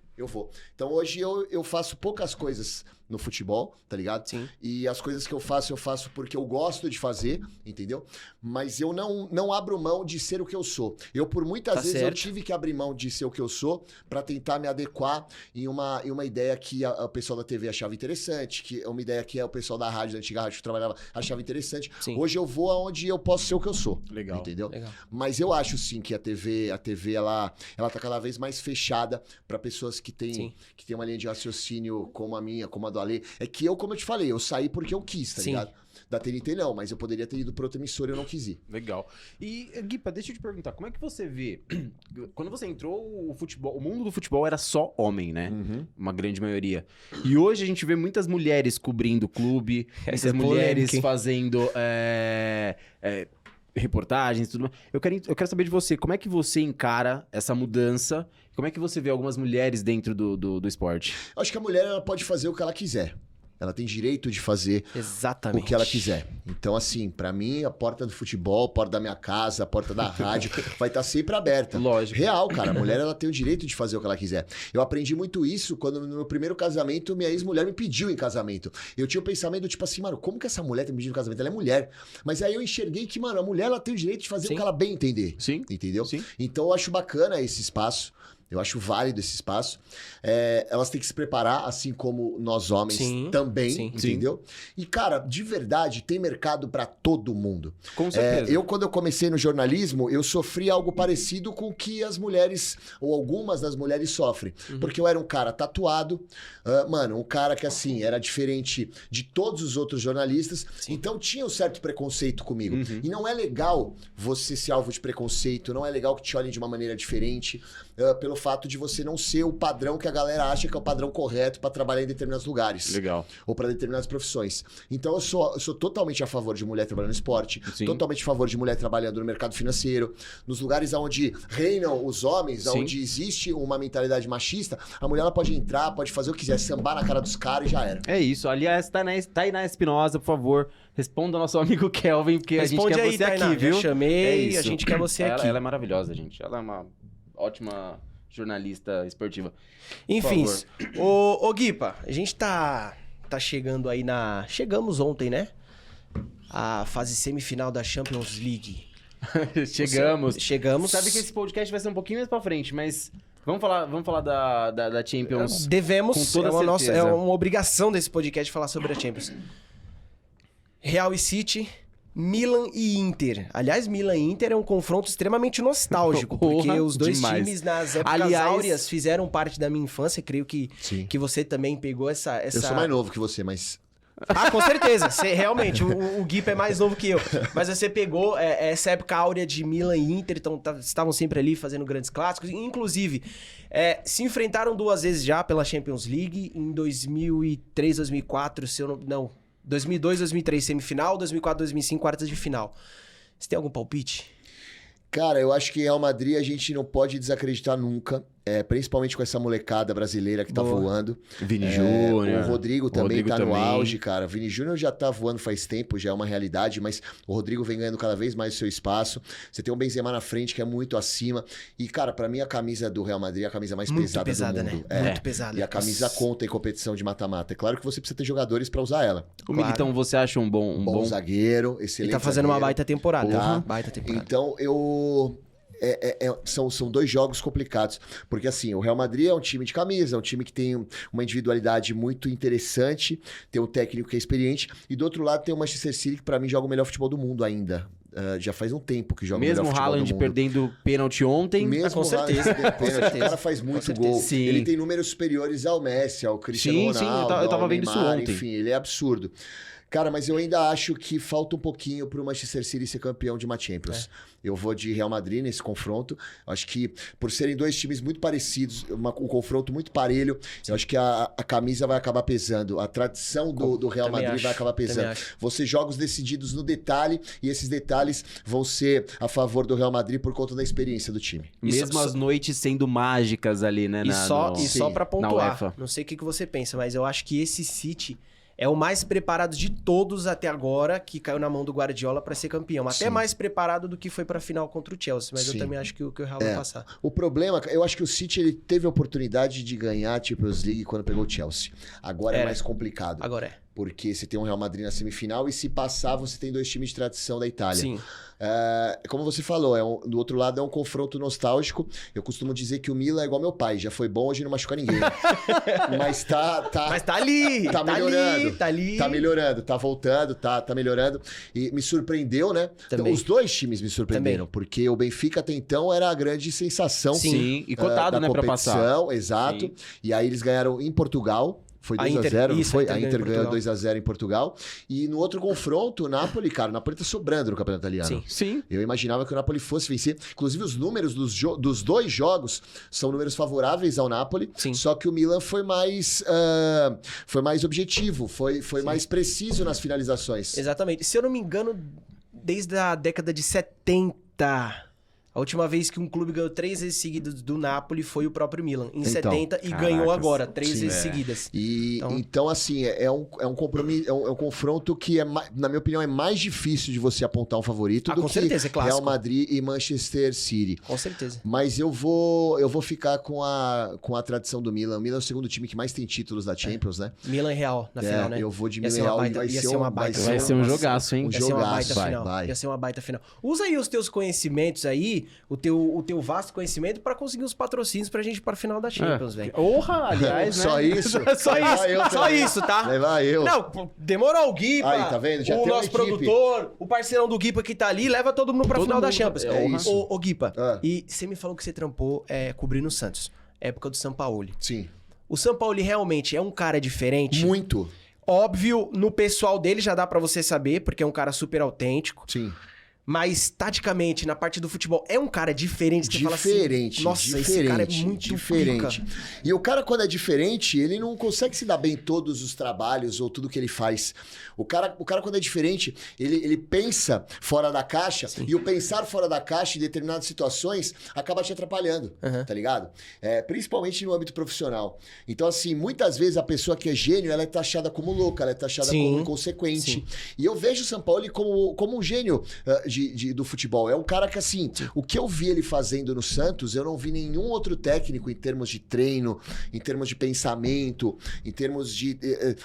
Então hoje eu faço poucas coisas no futebol, tá ligado? Sim. E as coisas que eu faço porque eu gosto de fazer, entendeu? Mas eu não abro mão de ser o que eu sou. Eu, por muitas Tá vezes, certo. eu tive que abrir mão de ser o que eu sou pra tentar me adequar em uma ideia que o pessoal da TV achava interessante, que é uma ideia que o pessoal da rádio, da antiga rádio que eu trabalhava, achava interessante. Sim. Hoje eu vou aonde eu posso ser o que eu sou. Legal. Entendeu? Legal. Mas eu acho sim que a TV ela tá cada vez mais fechada pra pessoas que Sim. têm uma linha de raciocínio como a minha, como a do do Ale. É que eu, como eu te falei, eu saí porque eu quis, tá Sim. ligado? Da TNT não, mas eu poderia ter ido pra outra emissora e eu não quis ir. Legal. E, Guipa, deixa eu te perguntar, como é que você vê... Quando você entrou, o mundo do futebol era só homem, né? Uma grande maioria. E hoje a gente vê muitas mulheres cobrindo o clube, Essa muitas é mulheres polêmica, hein? fazendo reportagens e tudo mais. Eu quero saber de você, como é que você encara essa mudança? Como é que você vê algumas mulheres dentro do esporte? Eu acho que a mulher ela pode fazer o que ela quiser. Ela tem direito de fazer Exatamente. o que ela quiser. Então, assim, pra mim, a porta do futebol, a porta da minha casa, a porta da rádio vai estar sempre aberta. Lógico. Real, cara. A mulher, ela tem o direito de fazer o que ela quiser. Eu aprendi muito isso quando, no meu primeiro casamento, minha ex-mulher me pediu em casamento. Eu tinha o pensamento, tipo assim, mano, como que essa mulher tá me pedindo em casamento? Ela é mulher. Mas aí eu enxerguei que, mano, a mulher, ela tem o direito de fazer Sim. o que ela bem entender. Sim. Entendeu? Sim. Então, eu acho bacana esse espaço. Eu acho válido esse espaço. Elas têm que se preparar, assim como nós homens Sim, também, sim. entendeu? E, cara, de verdade, tem mercado pra todo mundo. Com certeza. Quando eu comecei no jornalismo, eu sofri algo parecido com o que as mulheres, ou algumas das mulheres sofrem. Porque eu era um cara tatuado, um cara que, assim, era diferente de todos os outros jornalistas, então tinha um certo preconceito comigo. E não é legal você ser alvo de preconceito, não é legal que te olhem de uma maneira diferente, pelo fato de você não ser o padrão que a galera acha que é o padrão correto pra trabalhar em determinados lugares. Legal. Ou para determinadas profissões. Então eu sou totalmente a favor de mulher trabalhando no esporte, Sim. totalmente a favor de mulher trabalhando no mercado financeiro, nos lugares onde reinam os homens, Sim. onde existe uma mentalidade machista, a mulher ela pode entrar, pode fazer o que quiser, sambar na cara dos caras e já era. É isso. Aliás, Tainá Espinosa, por favor, responda ao nosso amigo Kelvin, porque Responde a aí, gente quer você Tainá. aqui, viu? Já chamei, É isso. a gente quer você ela, aqui. Ela é maravilhosa, gente. Ela é uma ótima jornalista esportiva. Enfim, Por ô Guipa, a gente tá chegando aí na... Chegamos ontem, né? A fase semifinal da Champions League. Chegamos. Chegamos. Sabe que esse podcast vai ser um pouquinho mais pra frente, mas vamos falar da Champions. Devemos, com toda certeza. é uma obrigação desse podcast falar sobre a Champions. Real e City, Milan e Inter. Aliás, Milan e Inter é um confronto extremamente nostálgico, porque Porra, os dois demais. times nas épocas Aliás- áureas fizeram parte da minha infância. Creio que Sim. você também pegou essa... Eu sou mais novo que você, mas... Ah, com certeza. Realmente, o Guipa é mais novo que eu. Mas você pegou essa época áurea de Milan e Inter, então estavam sempre ali fazendo grandes clássicos. Inclusive, se enfrentaram 2 vezes já pela Champions League, em 2003, 2004, se eu não... 2002, 2003, semifinal, 2004, 2005, quartas de final. Você tem algum palpite? Cara, eu acho que Real Madrid a gente não pode desacreditar nunca, principalmente com essa molecada brasileira que tá Boa. voando. Vini Júnior. O Rodrigo também Rodrigo tá no também. auge, cara. O Vini Júnior já tá voando faz tempo, já é uma realidade, mas o Rodrigo vem ganhando cada vez mais o seu espaço. Você tem um Benzema na frente que é muito acima. E, cara, pra mim a camisa do Real Madrid é a camisa mais Muito pesada né? do mundo. Muito pesada. E a camisa Nossa. conta em competição de mata-mata. É claro que você precisa ter jogadores pra usar ela. O Claro. Militão, você acha um bom... zagueiro, excelente Ele tá fazendo uma zagueiro. baita temporada. Porra. Baita temporada. Então, são 2 jogos complicados. Porque, assim, o Real Madrid é um time de camisa, é um time que tem uma individualidade muito interessante, tem um técnico que é experiente, e do outro lado tem o Manchester City, que pra mim joga o melhor futebol do mundo ainda. Já faz um tempo que joga o Mesmo melhor o futebol do Haaland mundo. perdendo pênalti ontem. Mesmo com o Haaland certeza, perdendo com pênalti, certeza. o cara faz muito certeza. gol. Sim. Ele tem números superiores ao Messi, ao Cristiano Sim, sim, Ronaldo, eu tava ao vendo isso Neymar, ontem. enfim, ele é absurdo. Cara, mas eu ainda acho que falta um pouquinho pro Manchester City ser campeão de uma Champions. Eu vou de Real Madrid nesse confronto. Acho que por serem 2 times muito parecidos, um confronto muito parelho, eu acho que a camisa vai acabar pesando. A tradição do Real Também Madrid acho, vai acabar também pesando. acho. Vão ser jogos decididos no detalhe, e esses detalhes vão ser a favor do Real Madrid por conta da experiência do time. Mesmo as noites sendo mágicas ali, né? E só Sim, pra na pontuar, UEFA. não sei o que você pensa, mas eu acho que esse City é o mais preparado de todos até agora que caiu na mão do Guardiola pra ser campeão. Até Sim. mais preparado do que foi pra final contra o Chelsea, mas Sim. eu também acho que o Real vai passar. O problema, eu acho que o City ele teve a oportunidade de ganhar a Champions League quando pegou o Chelsea. Agora é Era. mais complicado. Agora é. Porque você tem um Real Madrid na semifinal e se passar, você tem 2 times de tradição da Itália. Sim. Como você falou, do outro lado é um confronto nostálgico. Eu costumo dizer que o Milan é igual meu pai, já foi bom, hoje não machuca ninguém. Mas Mas tá ali, tá melhorando. tá ali. Tá melhorando, tá voltando, tá melhorando. E me surpreendeu, né? Também. Os 2 times me surpreenderam, porque o Benfica até então era a grande sensação. Sim, e cotado, da né, pra passar. competição, exato. Sim. E aí eles ganharam em Portugal. Foi A 2x0, não Inter- foi? isso, A Inter ganhou ganhou em 2x0 em Portugal. E no outro confronto, o Napoli, cara, o Napoli tá sobrando no Campeonato Italiano. Sim. Sim. Eu imaginava que o Napoli fosse vencer. Inclusive, os números dos dois jogos são números favoráveis ao Napoli. Sim. Só que o Milan foi mais objetivo, foi mais preciso nas finalizações. Exatamente. Se eu não me engano, desde a década de 70, a última vez que um clube ganhou 3 vezes seguidas do Napoli foi o próprio Milan. Em Então, 70 e caracas. ganhou agora, 3 Sim, vezes seguidas. E então, assim, é um compromisso, é um confronto que, na minha opinião, é mais difícil de você apontar um favorito do com que certeza, é clássico. Real Madrid e Manchester City. Com certeza. Mas eu vou ficar com a tradição do Milan. O Milan é o segundo time que mais tem títulos da Champions, né? Milan e Real na final, né? Eu vou de Ia Milan ser e uma Real e baita- ia ser uma baita- Vai ser um jogaço, hein? Um Ia ser uma baita jogaço, final. vai. Ia ser uma baita final. Usa aí os teus conhecimentos aí, o teu vasto conhecimento pra conseguir os patrocínios pra gente ir pra final da Champions, velho. Honra, aliás, né? Só isso? Só Levar eu isso, só também. isso, tá? Levar eu. Não, pô, demorou o Guipa, Aí, tá vendo? Já o tem uma nosso equipe. produtor, o parceirão do Guipa que tá ali, leva todo mundo pra Todo final da mundo, Champions. é isso. Ô, Guipa, Ah. e você me falou que você trampou cobrindo o Santos, época do Sampaoli. Sim. O Sampaoli realmente é um cara diferente? Muito. Óbvio, no pessoal dele já dá pra você saber, porque é um cara super autêntico. Sim. Mas, taticamente, na parte do futebol, é um cara diferente. Você fala Diferente, assim, nossa, diferente, esse cara é muito diferente. pica. E o cara, quando é diferente, ele não consegue se dar bem em todos os trabalhos ou tudo que ele faz. O cara quando é diferente, ele pensa fora da caixa, e o pensar fora da caixa em determinadas situações acaba te atrapalhando, tá ligado? Principalmente no âmbito profissional. Então, assim, muitas vezes a pessoa que é gênio, ela é taxada como louca, ela é taxada Sim. como inconsequente. Sim. E eu vejo o Sampaoli como um gênio do futebol. É um cara que, assim, o que eu vi ele fazendo no Santos, eu não vi nenhum outro técnico em termos de treino, em termos de pensamento, em termos de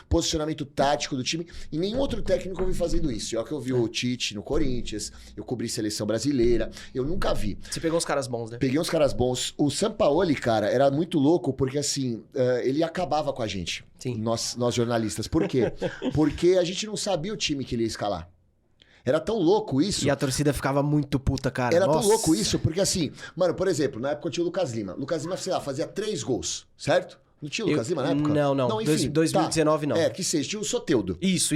posicionamento tático do time. E nenhum outro técnico eu vi fazendo isso. É o que eu vi o Tite no Corinthians, eu cobri seleção brasileira, eu nunca vi. Você pegou uns caras bons, né? Peguei uns caras bons. O Sampaoli, cara, era muito louco porque, assim, ele acabava com a gente. Sim. Nós jornalistas. Por quê? Porque a gente não sabia o time que ele ia escalar. Era tão louco isso. E a torcida ficava muito puta, cara. Era Nossa. tão louco isso, porque assim, mano, por exemplo, na época tinha o Lucas Lima. Lucas Lima, sei lá, fazia 3 gols, certo? Não tinha o Lucas Lima na época? Não. enfim, 2019 não. Que seja, tinha o Soteudo. Isso.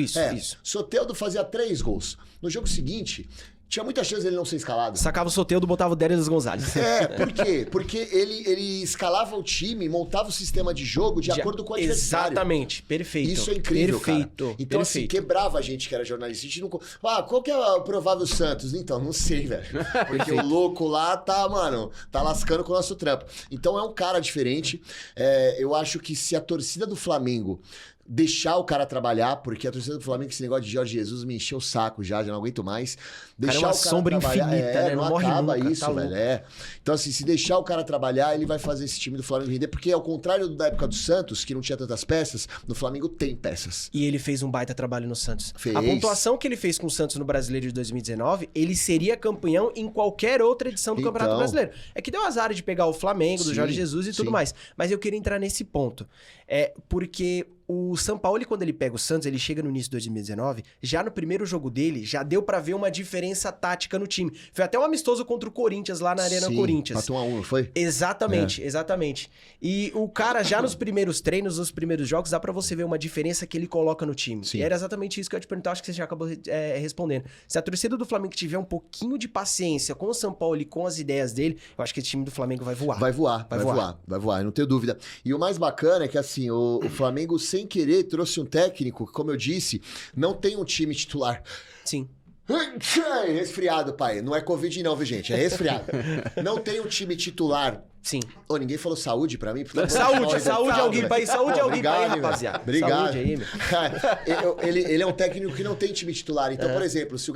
Soteudo fazia 3 gols. No jogo seguinte, tinha muita chance dele não ser escalado. Sacava o Soteldo, botava o Dérias Gonzalez. Por quê? Porque ele escalava o time, montava o sistema de jogo de acordo com o adversário. Exatamente, perfeito. Isso é incrível, perfeito, cara. Então, assim, perfeito. quebrava a gente que era jornalista. A gente não... qual que é o provável Santos? Então, não sei, velho. Porque o louco lá tá lascando com o nosso trampo. Então, é um cara diferente. Eu acho que se a torcida do Flamengo deixar o cara trabalhar, porque a torcida do Flamengo, esse negócio de Jorge Jesus me encheu o saco já não aguento mais. Deixar Cara, é uma o cara sombra trabalhar, infinita, né? Não morre acaba nunca, isso, tá velho. louco. Então, assim, se deixar o cara trabalhar, ele vai fazer esse time do Flamengo render, porque ao contrário da época do Santos, que não tinha tantas peças, no Flamengo tem peças. E ele fez um baita trabalho no Santos. Fez. A pontuação que ele fez com o Santos no Brasileiro de 2019, ele seria campeão em qualquer outra edição do Campeonato Então. Brasileiro. É que deu azar de pegar o Flamengo, do Sim, Jorge Jesus e tudo sim. mais. Mas eu queria entrar nesse ponto. Porque o Sampaoli, quando ele pega o Santos, ele chega no início de 2019, já no primeiro jogo dele, já deu pra ver uma diferença tática no time. Foi até um amistoso contra o Corinthians, lá na Arena Sim, Corinthians. Matou 1-1, não foi? Exatamente. E o cara, já nos primeiros treinos, nos primeiros jogos, dá pra você ver uma diferença que ele coloca no time. Sim. E era exatamente isso que eu ia te perguntar, acho que você já acabou respondendo. Se a torcida do Flamengo tiver um pouquinho de paciência com o Sampaoli, com as ideias dele, eu acho que esse time do Flamengo vai voar. Vai voar, não tenho dúvida. E o mais bacana é que, assim, o Flamengo, sem querer, trouxe um técnico que, como eu disse, não tem um time titular. Sim. Resfriado, pai. Não é Covid não, viu, gente? É resfriado. Não tem um time titular. Sim. Ô, ninguém falou saúde pra mim? Saúde alguém pra aí, saúde alguém pra aí, Obrigado, rapaziada. Obrigado. Saúde aí, meu. Ele é um técnico que não tem time titular. Então, por exemplo, se o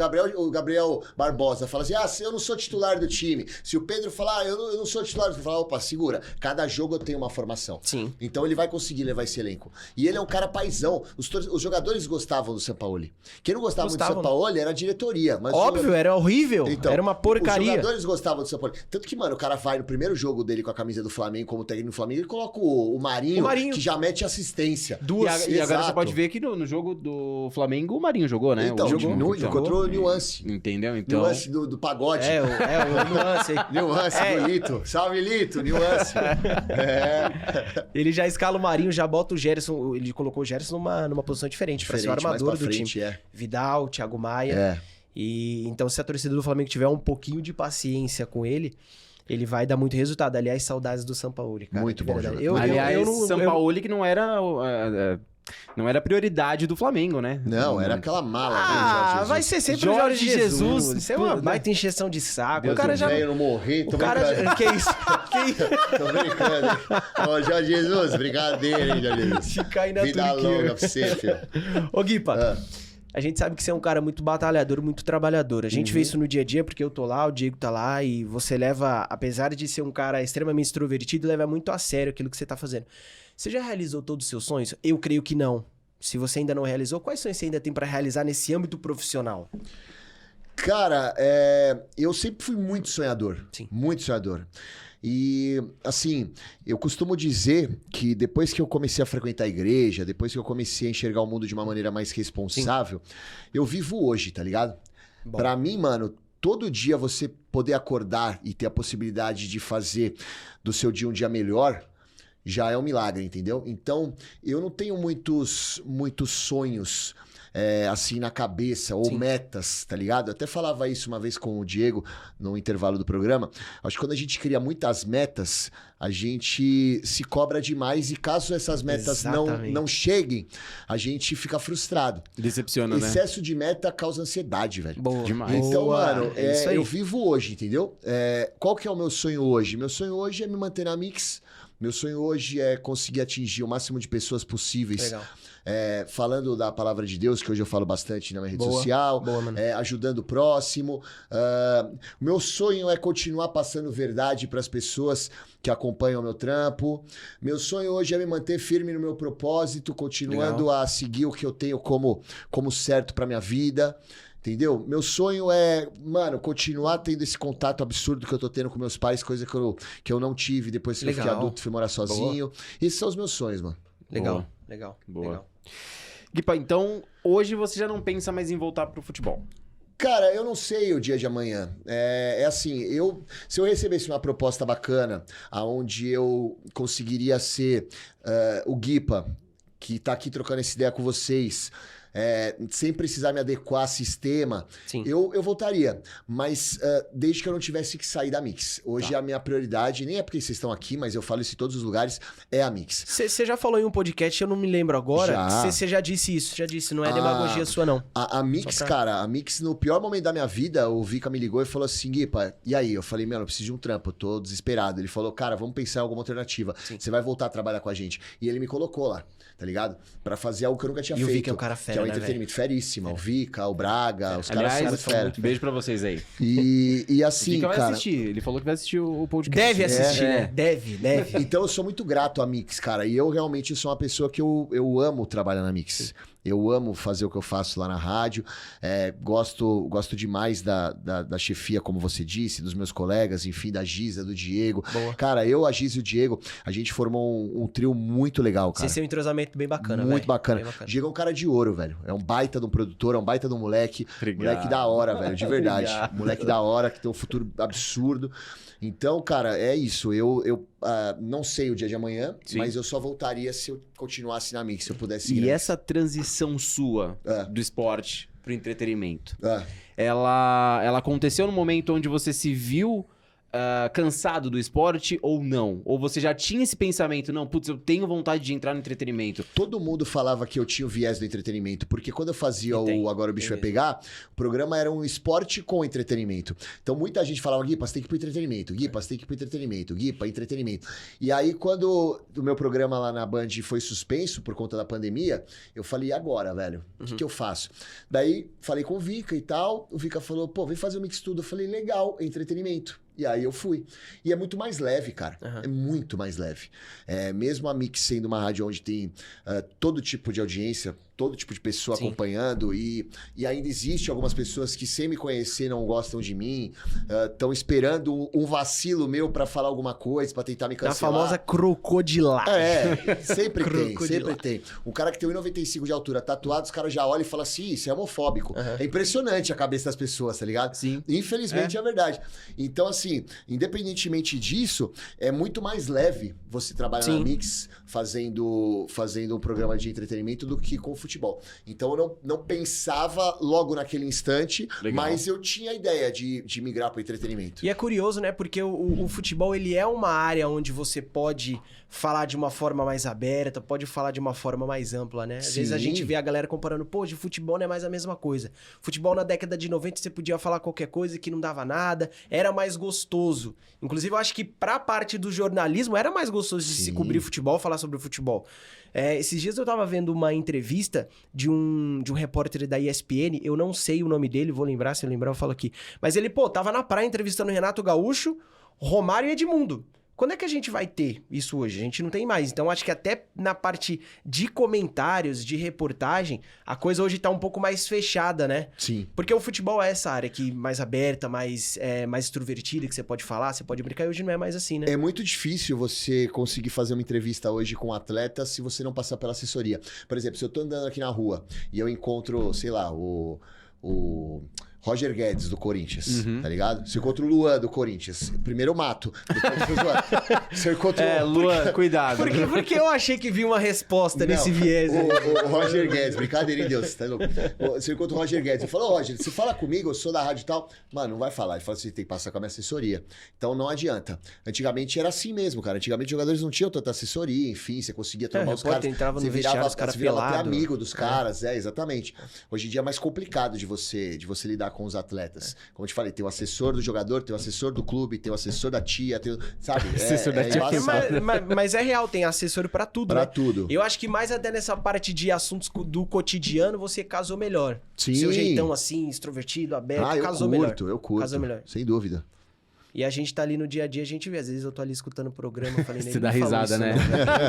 Gabriel Barbosa fala assim, eu não sou titular do time. Se o Pedro falar, eu não sou titular, você fala, opa, segura. Cada jogo eu tenho uma formação. Sim. Então ele vai conseguir levar esse elenco. E ele é um cara paizão. Os jogadores gostavam do Sampaoli. Quem não gostava muito do Sampaoli era a diretoria. Mas Óbvio, era horrível. Então, era uma porcaria. Os jogadores gostavam do Sampaoli. Tanto que, mano, o cara vai no primeiro jogo dele ele com a camisa do Flamengo, como técnico do Flamengo, ele coloca o Marinho, que já mete assistência. E agora você pode ver que no jogo do Flamengo, o Marinho jogou, né? Então, jogou contra o Nuance. Entendeu? Então... Nuance do pagode. O Nuance. Nuance, Lito. Salve, Lito, Nuance. Ele já escala o Marinho, já bota o Gerson, ele colocou o Gerson numa posição diferente pra ser o armador do time. Vidal, Thiago Maia. E então, se a torcida do Flamengo tiver um pouquinho de paciência com ele vai dar muito resultado. Aliás, saudades do Sampaoli, cara. Muito bom, Aliás, Sampaoli que não era prioridade do Flamengo, né? Não, era aquela mala. Vai ser sempre o Jorge Jesus. Isso é uma baita encheção de saco. Deus, o cara já não morrer, o cara que isso? Tô brincando. Ó, Jorge Jesus, brincadeira, hein, Jorge Jesus. Fica aí na vida longa pra você, filho. Ô, Guipa, a gente sabe que você é um cara muito batalhador, muito trabalhador. A gente vê isso no dia a dia, porque eu tô lá, o Diego tá lá, e você leva, apesar de ser um cara extremamente extrovertido, leva muito a sério aquilo que você tá fazendo. Você já realizou todos os seus sonhos? Eu creio que não. Se você ainda não realizou, quais sonhos você ainda tem pra realizar nesse âmbito profissional? Cara, eu sempre fui muito sonhador. Sim. Muito sonhador. E, assim, eu costumo dizer que depois que eu comecei a frequentar a igreja, depois que eu comecei a enxergar o mundo de uma maneira mais responsável, eu vivo hoje, tá ligado? Bom. Pra mim, mano, todo dia você poder acordar e ter a possibilidade de fazer do seu dia um dia melhor, já é um milagre, entendeu? Então, eu não tenho muitos sonhos assim na cabeça, ou metas, tá ligado? Eu até falava isso uma vez com o Diego no intervalo do programa. Acho que quando a gente cria muitas metas, a gente se cobra demais e caso essas metas não cheguem, a gente fica frustrado. Decepciona, né? Excesso de meta causa ansiedade, velho. Boa. Demais. Então, Boa. mano, Isso aí. eu vivo hoje, entendeu? Qual que é o meu sonho hoje? Meu sonho hoje é me manter na Mix. Meu sonho hoje é conseguir atingir o máximo de pessoas possíveis. Legal. Falando da palavra de Deus, que hoje eu falo bastante na minha rede social, mano. ajudando o próximo. Meu sonho é continuar passando verdade para as pessoas que acompanham o meu trampo. Meu sonho hoje é me manter firme no meu propósito, continuando a seguir o que eu tenho como certo para minha vida. Entendeu? Meu sonho é, mano, continuar tendo esse contato absurdo que eu tô tendo com meus pais, coisa que eu não tive depois que eu fiquei adulto e fui morar sozinho. Boa. Esses são os meus sonhos, mano. Legal, Boa. legal. Guipa, então, hoje você já não pensa mais em voltar pro futebol? Cara, eu não sei o dia de amanhã. Assim, se eu recebesse uma proposta bacana, onde eu conseguiria ser o Guipa, que tá aqui trocando essa ideia com vocês, sem precisar me adequar a sistema, eu voltaria. Mas desde que eu não tivesse que sair da Mix. Hoje a minha prioridade, nem é porque vocês estão aqui, mas eu falo isso em todos os lugares, é a Mix. Você já falou em um podcast, eu não me lembro agora. Você já disse isso, não é demagogia sua, não. A Mix, cara, a Mix, no pior momento da minha vida, o Vika me ligou e falou assim, Guipa, e aí? Eu falei, mano, eu preciso de um trampo, eu tô desesperado. Ele falou, cara, vamos pensar em alguma alternativa. Você vai voltar a trabalhar com a gente. E ele me colocou lá, tá ligado? Pra fazer algo que eu nunca tinha feito. E o Vika é um cara fera, que é o entretenimento feríssimo. O Vika, o Braga, os caras são muito fera. Beijo pra vocês aí. E assim, Vika vai cara... assistir. Ele falou que vai assistir o podcast. Deve assistir, né? Deve. Então eu sou muito grato à Mix, cara. E eu realmente sou uma pessoa que eu amo trabalhar na Mix. Sim. Eu amo fazer o que eu faço lá na rádio. Gosto demais da chefia, como você disse, dos meus colegas, enfim, da Giza, do Diego. Boa. Cara, a Giza e o Diego, a gente formou um trio muito legal, cara. Vocês têm um entrosamento bem bacana, Muito velho. bacana. O Diego é um cara de ouro, velho. É um baita de um produtor, é um baita de um moleque. Obrigado. Moleque da hora, velho, de verdade. Obrigado. Moleque da hora, que tem um futuro absurdo. Então, cara, é isso. Eu não sei o dia de amanhã, mas eu só voltaria se eu continuasse na Mix, se eu pudesse seguir. E essa transição sua do esporte pro entretenimento, ela aconteceu no momento onde você se viu cansado do esporte ou não? Ou você já tinha esse pensamento, não, putz, eu tenho vontade de entrar no entretenimento? Todo mundo falava que eu tinha o viés do entretenimento, porque quando eu fazia o Agora o Bicho Vai Pegar, o programa era um esporte com entretenimento. Então muita gente falava, Guipa, você tem que ir pro entretenimento, Guipa, você tem que ir pro entretenimento, Guipa, entretenimento. E aí quando o meu programa lá na Band foi suspenso por conta da pandemia, eu falei, e agora, velho? O que eu faço? Daí falei com o Vika e tal, o Vika falou, pô, vem fazer o Mix Tudo. Eu falei, legal, entretenimento. E aí eu fui. E é muito mais leve, cara. É muito mais leve. Mesmo a Mix sendo uma rádio onde tem todo tipo de audiência, todo tipo de pessoa Sim. acompanhando e ainda existe algumas pessoas que sem me conhecer não gostam de mim, estão esperando um vacilo meu pra falar alguma coisa, pra tentar me A cancelar. famosa crocodilagem. Sempre tem, Crocodilagem. sempre tem. Um cara que tem 1,95 de altura tatuado, os caras já olham e falam assim, isso é homofóbico. É impressionante a cabeça das pessoas, tá ligado? Sim. Infelizmente é verdade. Então, assim, independentemente disso, é muito mais leve você trabalhar Sim. na Mix fazendo um programa de entretenimento do que com futebol. Então, eu não pensava logo naquele instante, Legal. mas eu tinha a ideia de migrar para entretenimento. E é curioso, né? Porque o futebol, ele é uma área onde você pode falar de uma forma mais aberta, pode falar de uma forma mais ampla, né? Às vezes a Sim. gente vê a galera comparando, pô, de futebol não é mais a mesma coisa. Futebol na década de 90 você podia falar qualquer coisa que não dava nada, era mais gostoso. Inclusive, eu acho que pra parte do jornalismo era mais gostoso de se Sim. cobrir futebol, falar sobre o futebol. Esses dias eu tava vendo uma entrevista de um repórter da ESPN, eu não sei o nome dele, vou lembrar, se eu lembrar eu falo aqui. Mas ele, pô, tava na praia entrevistando Renato Gaúcho, Romário e Edmundo. Quando é que a gente vai ter isso hoje? A gente não tem mais. Então, acho que até na parte de comentários, de reportagem, a coisa hoje tá um pouco mais fechada, né? Sim. Porque o futebol é essa área que mais aberta, mais extrovertida, que você pode falar, você pode brincar, e hoje não é mais assim, né? É muito difícil você conseguir fazer uma entrevista hoje com um atleta se você não passar pela assessoria. Por exemplo, se eu tô andando aqui na rua e eu encontro, sei lá, o Roger Guedes do Corinthians, tá ligado? Se eu encontro o Luan do Corinthians, primeiro eu mato. Depois eu zoar. Se eu encontro Luan, cuidado. Porque eu achei que vi uma resposta nesse Não, viés. aí. O Roger Guedes, brincadeira em Deus, tá louco? Se eu encontro o Roger Guedes, eu falo, Roger, você fala comigo, eu sou da rádio e tal. Mano, não vai falar. Ele fala assim, tem que passar com a minha assessoria. Então não adianta. Antigamente era assim mesmo, cara. Antigamente os jogadores não tinham tanta assessoria, enfim, você conseguia tomar os caras. Entrava no Você vestiário, os caras você virava até pelado. amigo dos caras, exatamente. Hoje em dia é mais complicado de você lidar com os atletas. Como eu te falei, tem o assessor do jogador, tem o assessor do clube, tem o assessor da tia, sabe? Assessor da tia. embaçado. Mas é real, tem assessor pra tudo, Pra né? tudo. Eu acho que mais até nessa parte de assuntos do cotidiano, você casou melhor. Sim. Seu jeitão assim, extrovertido, aberto, eu casou melhor. curto, eu curto. Casou melhor. Sem dúvida. E a gente tá ali no dia a dia, a gente vê. Às vezes eu tô ali escutando o programa, eu falei... Você ele dá não falou risada, isso, né?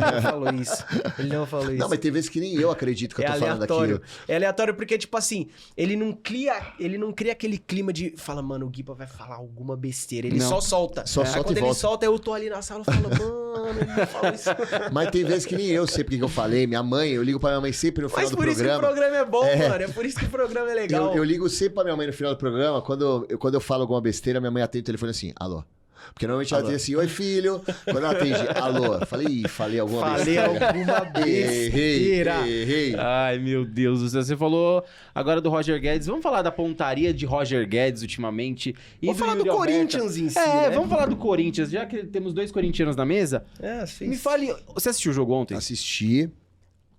Ele não falou isso. Ele não falou isso. Não, mas tem vezes que nem eu acredito que eu tô falando aleatório. daquilo. É aleatório porque, tipo assim, ele não cria aquele clima de... Fala, mano, o Guiba vai falar alguma besteira. Ele Não. só solta. Só Aí solta quando e ele volta. solta, eu tô ali na sala e falo, mano, ele não falou isso. Mas tem vezes que nem eu sei porque que eu falei. Minha mãe, eu ligo pra minha mãe sempre no final Mas do por isso que o programa. programa é bom, mano. É por isso que o programa é legal. Eu ligo sempre pra minha mãe no final do programa. Quando eu falo alguma besteira, minha mãe atende o telefone assim, alô. Porque normalmente ela diz assim, oi filho. Quando ela atende, alô. Falei alguma Falei besteira. alguma besteira. Errei. Ai, meu Deus do céu. Você falou agora do Roger Guedes. Vamos falar da pontaria de Roger Guedes ultimamente. E Vamos falar do Yuri Alberto. Corinthians em si, É, né? vamos falar do Corinthians. Já que temos 2 corintianos na mesa, Fez... me fale... Você assistiu o jogo ontem? Assisti.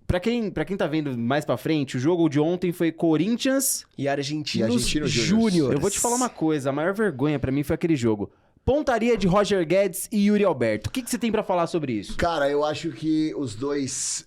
Pra quem tá vendo mais pra frente, o jogo de ontem foi Corinthians... E Argentinos Argentinos Júnior. Eu vou te falar uma coisa. A maior vergonha pra mim foi aquele jogo. Pontaria de Roger Guedes e Yuri Alberto. O que você tem pra falar sobre isso? Cara, eu acho que os dois...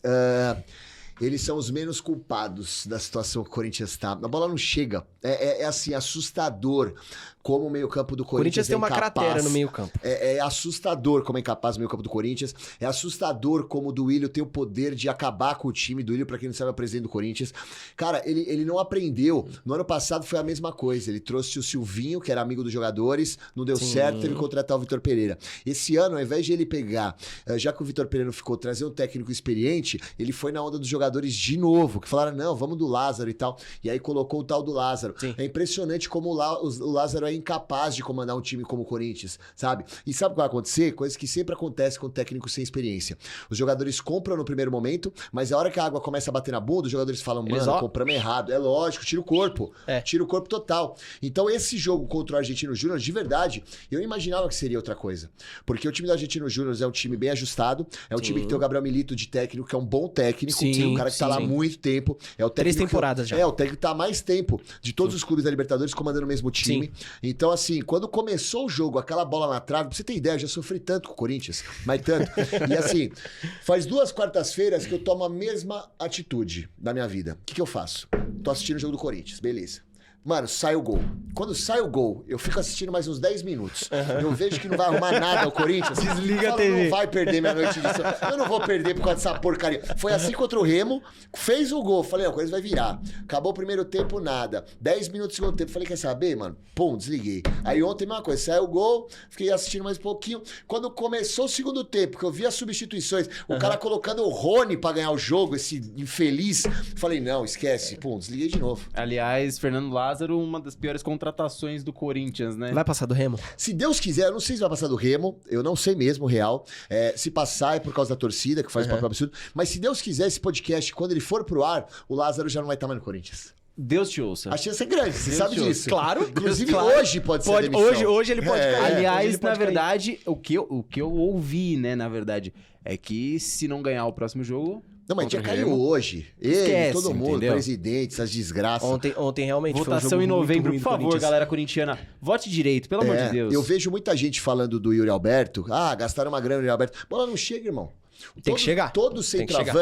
eles são os menos culpados da situação que o Corinthians tá. A bola não chega. É assim, assustador como o meio-campo do O Corinthians Corinthians tem uma incapaz. cratera no meio-campo. É assustador como é incapaz o meio-campo do Corinthians. É assustador como o Duílio tem o poder de acabar com o time. Duílio, pra quem não sabe, é o presidente do Corinthians. Cara, ele não aprendeu. No ano passado foi a mesma coisa. Ele trouxe o Silvinho, que era amigo dos jogadores, não deu certo, teve que contratar o Vitor Pereira. Esse ano, ao invés de ele pegar, já que o Vitor Pereira não ficou, trazer um técnico experiente, ele foi na onda dos jogadores de novo, que falaram, não, vamos do Lázaro e tal. E aí colocou o tal do Lázaro. Sim. É impressionante como o Lázaro é incapaz de comandar um time como o Corinthians, sabe? E sabe o que vai acontecer? Coisa que sempre acontece com técnicos sem experiência. Os jogadores compram no primeiro momento, mas a hora que a água começa a bater na bunda, os jogadores falam, mano, compramos errado. É lógico, tira o corpo. Tira o corpo total. Então esse jogo contra o Argentino Júnior, de verdade, eu imaginava que seria outra coisa. Porque o time do Argentino Júnior é um time bem ajustado, é um time que tem o Gabriel Milito de técnico, que é um bom técnico, Sim, um cara que tá lá há muito tempo. É o técnico 3 temporadas já. É, o técnico tá há mais tempo de todos os clubes da Libertadores comandando o mesmo time. Então, assim, quando começou o jogo, aquela bola na trave, pra você ter ideia, eu já sofri tanto com o Corinthians, mas tanto. E assim, faz 2 quartas-feiras que eu tomo a mesma atitude da minha vida. O que eu faço? Tô assistindo o jogo do Corinthians, beleza. Mano, sai o gol. Quando sai o gol, eu fico assistindo mais uns 10 minutos. Eu vejo que não vai arrumar nada o Corinthians. Desliga a TV. Não vai perder minha noite de sono. Eu não vou perder por causa dessa porcaria. Foi assim contra o Remo, fez o gol. Falei, o Corinthians vai virar. Acabou o primeiro tempo, nada. 10 minutos do segundo tempo. Falei, quer saber, mano? Pum, desliguei. Aí ontem, mesma coisa. Saiu o gol, fiquei assistindo mais um pouquinho. Quando começou o segundo tempo, que eu vi as substituições, o cara colocando o Rony pra ganhar o jogo, esse infeliz. Falei, não, esquece. Pum, desliguei de novo. Aliás, Fernando Lázaro, uma das piores contratações do Corinthians, né? Vai passar do Remo? Se Deus quiser, eu não sei se vai passar do Remo, eu não sei mesmo, real. Se passar é por causa da torcida, que faz um papel absurdo. Mas se Deus quiser, esse podcast, quando ele for pro ar, o Lázaro já não vai estar mais no Corinthians. Deus te ouça. A chance é grande, você Deus sabe te ouça. disso. Claro. Inclusive, Claro. hoje pode ser demissão. Hoje ele pode cair. É. Hoje Aliás, ele na pode cair. verdade, o que eu ouvi, né, na verdade, é que se não ganhar o próximo jogo... Não, mas contra já o caiu Remo, hoje. Ele, esquece, todo mundo, entendeu? presidentes, as desgraças. Ontem realmente foi um Votação jogo em muito novembro, ruim por do favor, Corinthians. galera corintiana. Vote direito, pelo amor de Deus. Eu vejo muita gente falando do Yuri Alberto. Ah, gastaram uma grana no Yuri Alberto. Bola não chega, irmão. Tem que chegar. Todo Tem que chegar.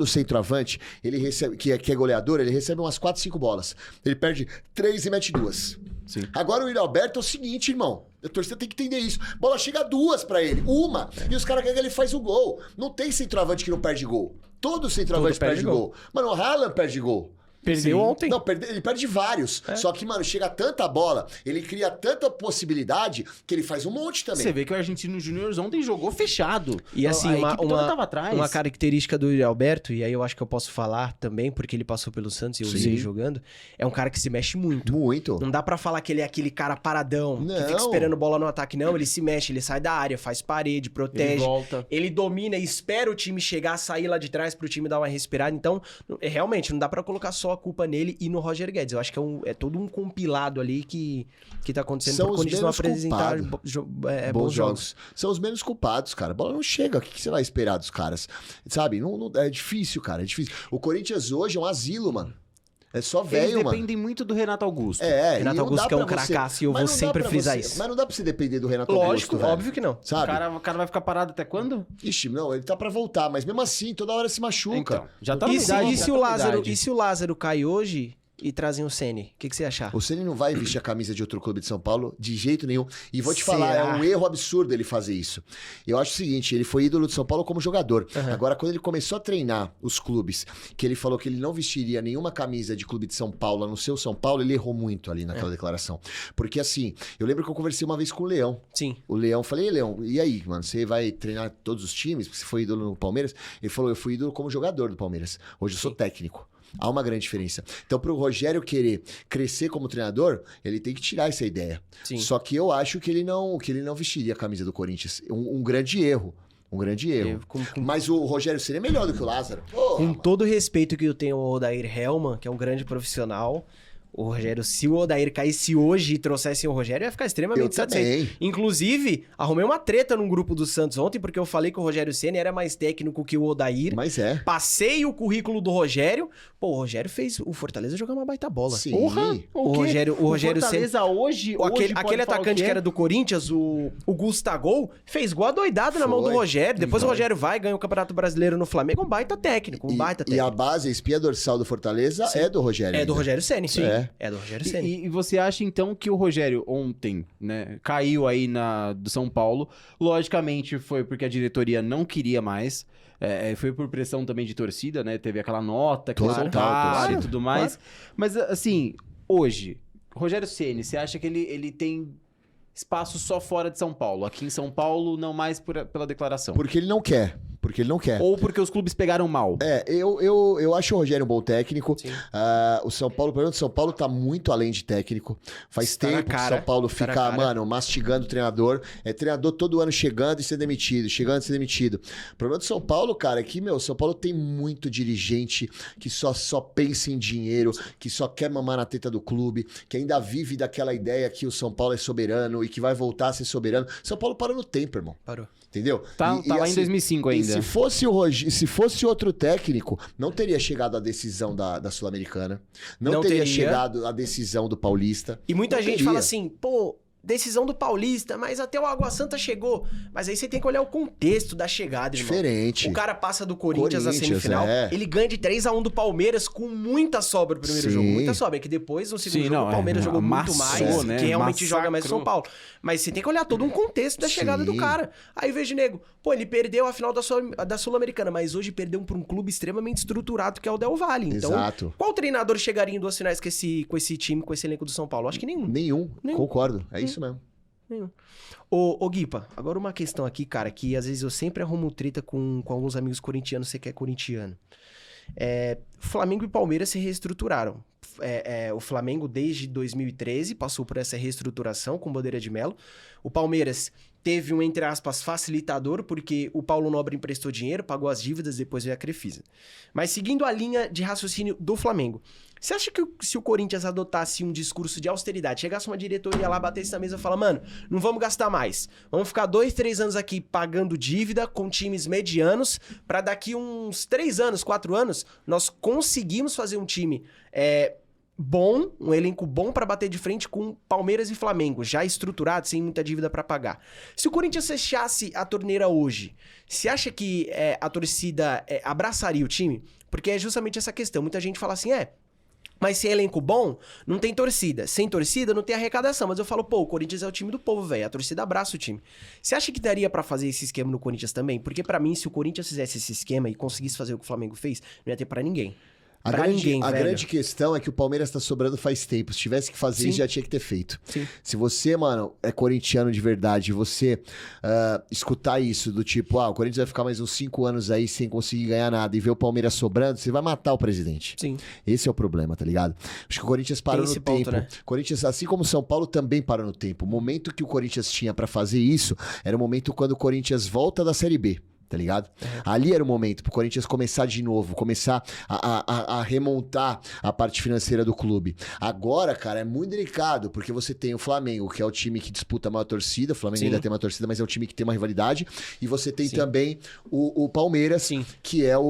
centroavante, ele recebe, que é goleador, ele recebe umas 4, 5 bolas. Ele perde 3 e mete 2. Sim. Agora o Yuri Alberto é o seguinte, irmão. A torcida tem que entender isso. Bola chega 2 pra ele. Uma. E os caras querem que ele faz o gol. Não tem centroavante que não perde gol. Todo centroavante Todo perde perde gol. Mano, o Haaland perde gol. Perdeu ontem. Não, ele perde vários. Só que, mano, chega tanta bola, ele cria tanta possibilidade que ele faz um monte também. Você vê que o Argentino Júnior ontem jogou fechado. E assim, a equipe toda tava atrás. uma característica do Yuri Alberto, e aí eu acho que eu posso falar também, porque ele passou pelo Santos e eu Sim. usei jogando, é um cara que se mexe muito. Muito. Não dá pra falar que ele é aquele cara paradão, que Não. fica esperando bola no ataque. Não, ele se mexe, ele sai da área, faz parede, protege. Ele volta. Ele domina e espera o time chegar, sair lá de trás pro time dar uma respirada. Então, realmente, não dá pra colocar só a culpa nele e no Roger Guedes. Eu acho que é todo um compilado ali que tá acontecendo São por os Corinthians não menos apresentar culpados. bons jogos. São os menos culpados, cara. A bola não chega. O que você vai esperar dos caras? Sabe? É difícil, cara. É difícil. O Corinthians hoje é um asilo, mano. É só Eles velho, mano. dependem muito do Renato Augusto. Renato e não Augusto dá que é um pra você- cracaço e eu Mas vou não dá sempre pra frisar você- isso. Mas não dá pra você depender do Renato Lógico, Augusto, velho. óbvio que não. O Sabe? cara vai ficar parado até quando? Ixi, não, ele tá pra voltar, mas mesmo assim, toda hora se machuca. Então, já tá na E idade. se o Lázaro cai hoje e trazem o Ceni? O que você ia achar? O Ceni não vai vestir a camisa de outro clube de São Paulo de jeito nenhum. E vou te falar, Será? é um erro absurdo ele fazer isso. Eu acho o seguinte, ele foi ídolo de São Paulo como jogador. Agora, quando ele começou a treinar os clubes, que ele falou que ele não vestiria nenhuma camisa de clube de São Paulo, no seu São Paulo, ele errou muito ali naquela declaração. Porque assim, eu lembro que eu conversei uma vez com o Leão. Sim. O Leão, falei, Leão, e aí, mano, você vai treinar todos os times? Porque você foi ídolo no Palmeiras? Ele falou, eu fui ídolo como jogador do Palmeiras. Hoje eu sou técnico. Há uma grande diferença. Então, pro Rogério querer crescer como treinador, ele tem que tirar essa ideia. Sim. Só que eu acho que ele não vestiria a camisa do Corinthians. Um grande erro. Um grande erro. Mas o Rogério seria melhor do que o Lázaro. Porra, Com mano. todo o respeito que eu tenho ao Odair Hellmann, que é um grande profissional, o Rogério, se o Odair caísse hoje e trouxessem o Rogério, ia ficar Eu extremamente satisfeito. também. Inclusive, arrumei uma treta num grupo do Santos ontem, porque eu falei que o Rogério Ceni era mais técnico que o Odair. Mas é. Passei o currículo do Rogério. Pô, o Rogério fez o Fortaleza jogar uma baita bola. Sim. O Rogério Fortaleza hoje Aquele pode falar o atacante quê? que era do Corinthians, o Gustavo, fez gol adoidado na mão do Foi. Rogério. Depois o Foi. Rogério vai, ganha o Campeonato Brasileiro no Flamengo. Um baita técnico, um baita E técnico. a base, a espinha dorsal do Fortaleza é do Rogério. É do ainda. Rogério Ceni. Sim. É do Rogério Ceni. E você acha, então, que o Rogério ontem, né, caiu aí do São Paulo? Logicamente foi porque a diretoria não queria mais. Foi por pressão também de torcida, né? Teve aquela nota que eles Total, soltaram claro, e tudo mais. Mas, assim, hoje, Rogério Ceni, você acha que ele tem espaço só fora de São Paulo? Aqui em São Paulo, não mais pela declaração. Porque ele não quer. Porque ele não quer. Ou porque os clubes pegaram mal? Eu acho o Rogério um bom técnico. Sim. O São Paulo, o problema do São Paulo tá muito além de técnico. Faz Tá na tempo que o cara. São Paulo Tá na fica, cara. mano, mastigando o treinador. É treinador todo ano chegando e ser demitido, chegando e ser demitido. O problema do São Paulo, cara, é que, meu, o São Paulo tem muito dirigente que só pensa em dinheiro, que só quer mamar na teta do clube, que ainda vive daquela ideia que o São Paulo é soberano e que vai voltar a ser soberano. São Paulo parou no tempo, irmão. Parou. Entendeu? Tá lá em 2005 E ainda. se fosse outro técnico, não teria chegado a decisão da Sul-Americana. Não Não teria teria. chegado a decisão do Paulista. E muita Não gente teria. fala assim, pô, decisão do Paulista, mas até o Água Santa chegou. Mas aí você tem que olhar o contexto da chegada, irmão. Diferente. O cara passa do Corinthians na semifinal, ele ganha de 3-1 do Palmeiras com muita sobra no primeiro jogo. Muita sobra, que depois no segundo jogo o Palmeiras jogou muito mais, né? que realmente joga mais o São Paulo. Mas você tem que olhar todo um contexto da chegada do cara. Aí vejo, nego, pô, ele perdeu a final da Sul-Americana, mas hoje perdeu pra um clube extremamente estruturado que é o Del Valle. Então, qual treinador chegaria em 2 finais com esse time, com esse elenco do São Paulo? Acho que nenhum. Concordo. É isso mesmo. Ô Guipa, agora uma questão aqui, cara, que às vezes eu sempre arrumo treta com alguns amigos corintianos, você que é corintiano. Flamengo e Palmeiras se reestruturaram. O Flamengo, desde 2013, passou por essa reestruturação com Bandeira de Melo. O Palmeiras teve um, entre aspas, facilitador, porque o Paulo Nobre emprestou dinheiro, pagou as dívidas, depois veio a Crefisa. Mas seguindo a linha de raciocínio do Flamengo, você acha que se o Corinthians adotasse um discurso de austeridade, chegasse uma diretoria lá, batesse na mesa e fala, mano, não vamos gastar mais, vamos ficar 2, 3 anos aqui pagando dívida com times medianos, pra daqui uns 3 anos, 4 anos, nós conseguimos fazer um time bom, um elenco bom pra bater de frente com Palmeiras e Flamengo, já estruturado, sem muita dívida pra pagar. Se o Corinthians fechasse a torneira hoje, você acha que a torcida abraçaria o time? Porque é justamente essa questão. Muita gente fala assim, mas se é elenco bom, não tem torcida. Sem torcida, não tem arrecadação. Mas eu falo, pô, o Corinthians é o time do povo, velho. A torcida abraça o time. Você acha que daria pra fazer esse esquema no Corinthians também? Porque pra mim, se o Corinthians fizesse esse esquema e conseguisse fazer o que o Flamengo fez, não ia ter pra ninguém. A grande questão é que o Palmeiras tá sobrando faz tempo. Se tivesse que fazer isso, já tinha que ter feito. Sim. Se você, mano, é corintiano de verdade, você escutar isso do tipo, o Corinthians vai ficar mais uns 5 anos aí sem conseguir ganhar nada e ver o Palmeiras sobrando, você vai matar o presidente. Sim. Esse é o problema, tá ligado? Acho que o Corinthians parou no tempo. Né? Corinthians, assim como o São Paulo, também parou no tempo. O momento que o Corinthians tinha pra fazer isso era o momento quando o Corinthians volta da Série B. Tá ligado? Ali era o momento pro Corinthians começar de novo, começar a remontar a parte financeira do clube. Agora, cara, é muito delicado, porque você tem o Flamengo, que é o time que disputa a maior torcida, o Flamengo ainda tem uma torcida, mas é o time que tem uma rivalidade, e você tem também o Palmeiras, que é o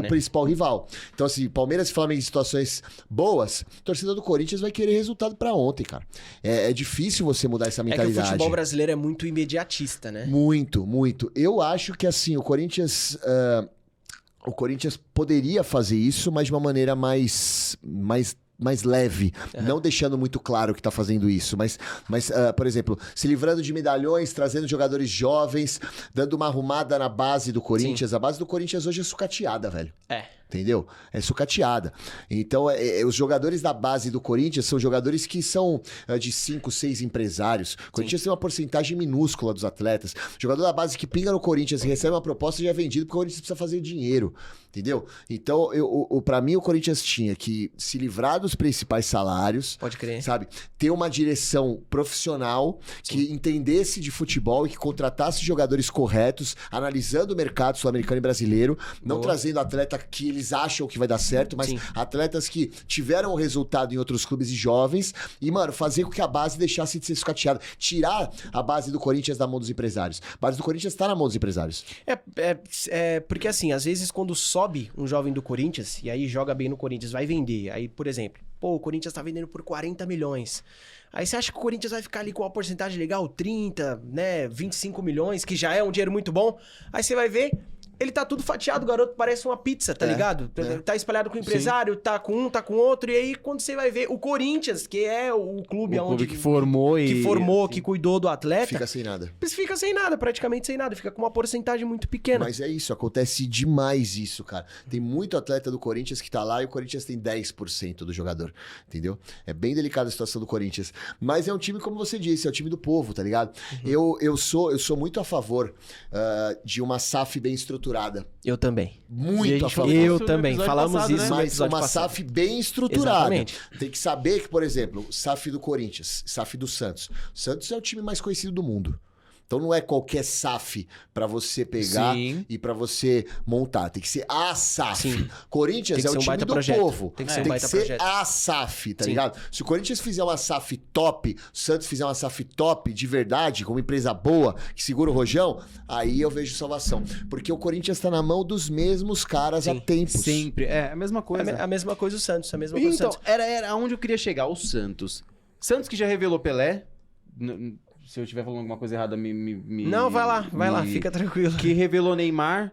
principal rival. Então, assim, Palmeiras e Flamengo em situações boas, a torcida do Corinthians vai querer resultado pra ontem, cara. É difícil você mudar essa mentalidade. É que o futebol brasileiro é muito imediatista, né? Muito, muito. Eu acho que assim, o Corinthians poderia fazer isso, mas de uma maneira mais leve, não deixando muito claro que tá fazendo isso, mas por exemplo, se livrando de medalhões, trazendo jogadores jovens, dando uma arrumada na base do Corinthians. A base do Corinthians hoje é sucateada, velho. Entendeu? É sucateada. Então, os jogadores da base do Corinthians são jogadores que são de 5, 6 empresários. O Corinthians tem uma porcentagem minúscula dos atletas. O jogador da base que pinga no Corinthians e recebe uma proposta já é vendido porque o Corinthians precisa fazer dinheiro. Entendeu? Então, pra mim, o Corinthians tinha que se livrar dos principais salários. Pode crer. Sabe? Ter uma direção profissional que entendesse de futebol e que contratasse jogadores corretos, analisando o mercado sul-americano e brasileiro, não trazendo atleta que eles acham que vai dar certo, mas atletas que tiveram resultado em outros clubes e jovens e, mano, fazer com que a base deixasse de ser sucateada. Tirar a base do Corinthians da mão dos empresários. A base do Corinthians tá na mão dos empresários. Porque assim, às vezes quando sobe um jovem do Corinthians e aí joga bem no Corinthians, vai vender. Aí, por exemplo, o Corinthians tá vendendo por 40 milhões. Aí você acha que o Corinthians vai ficar ali com uma porcentagem legal, 30, né, 25 milhões, que já é um dinheiro muito bom. Aí você vai ver, ele tá tudo fatiado, o garoto parece uma pizza, tá ligado? Tá espalhado com o empresário, tá com um, tá com outro, e aí quando você vai ver o Corinthians, que é o clube onde que formou que cuidou do atleta, fica sem nada. Fica sem nada, praticamente sem nada, fica com uma porcentagem muito pequena. Mas é isso, acontece demais isso, cara. Tem muito atleta do Corinthians que tá lá e o Corinthians tem 10% do jogador, entendeu? É bem delicada a situação do Corinthians. Mas é um time, como você disse, é o time do povo, tá ligado? Eu sou muito a favor de uma SAF bem estruturada. Eu também. Muito a favor. Eu também. Falamos passado, isso no mas episódio uma passado. SAF bem estruturada. Exatamente. Tem que saber que, por exemplo, SAF do Corinthians, SAF do Santos. O Santos é o time mais conhecido do mundo. Então não é qualquer SAF pra você pegar e pra você montar. Tem que ser a SAF. Corinthians é o time do povo. Tem que ser um baita projeto. A SAF, tá ligado? Se o Corinthians fizer uma SAF top, o Santos fizer uma SAF top de verdade, com uma empresa boa, que segura o rojão, aí eu vejo salvação. Porque o Corinthians tá na mão dos mesmos caras há tempos. Sempre. É a mesma coisa. A mesma coisa o Santos. A mesma coisa o então, Santos. era onde eu queria chegar. O Santos. Santos que já revelou Pelé, Se eu estiver falando alguma coisa errada, Não, vai lá, fica tranquilo. Que revelou Neymar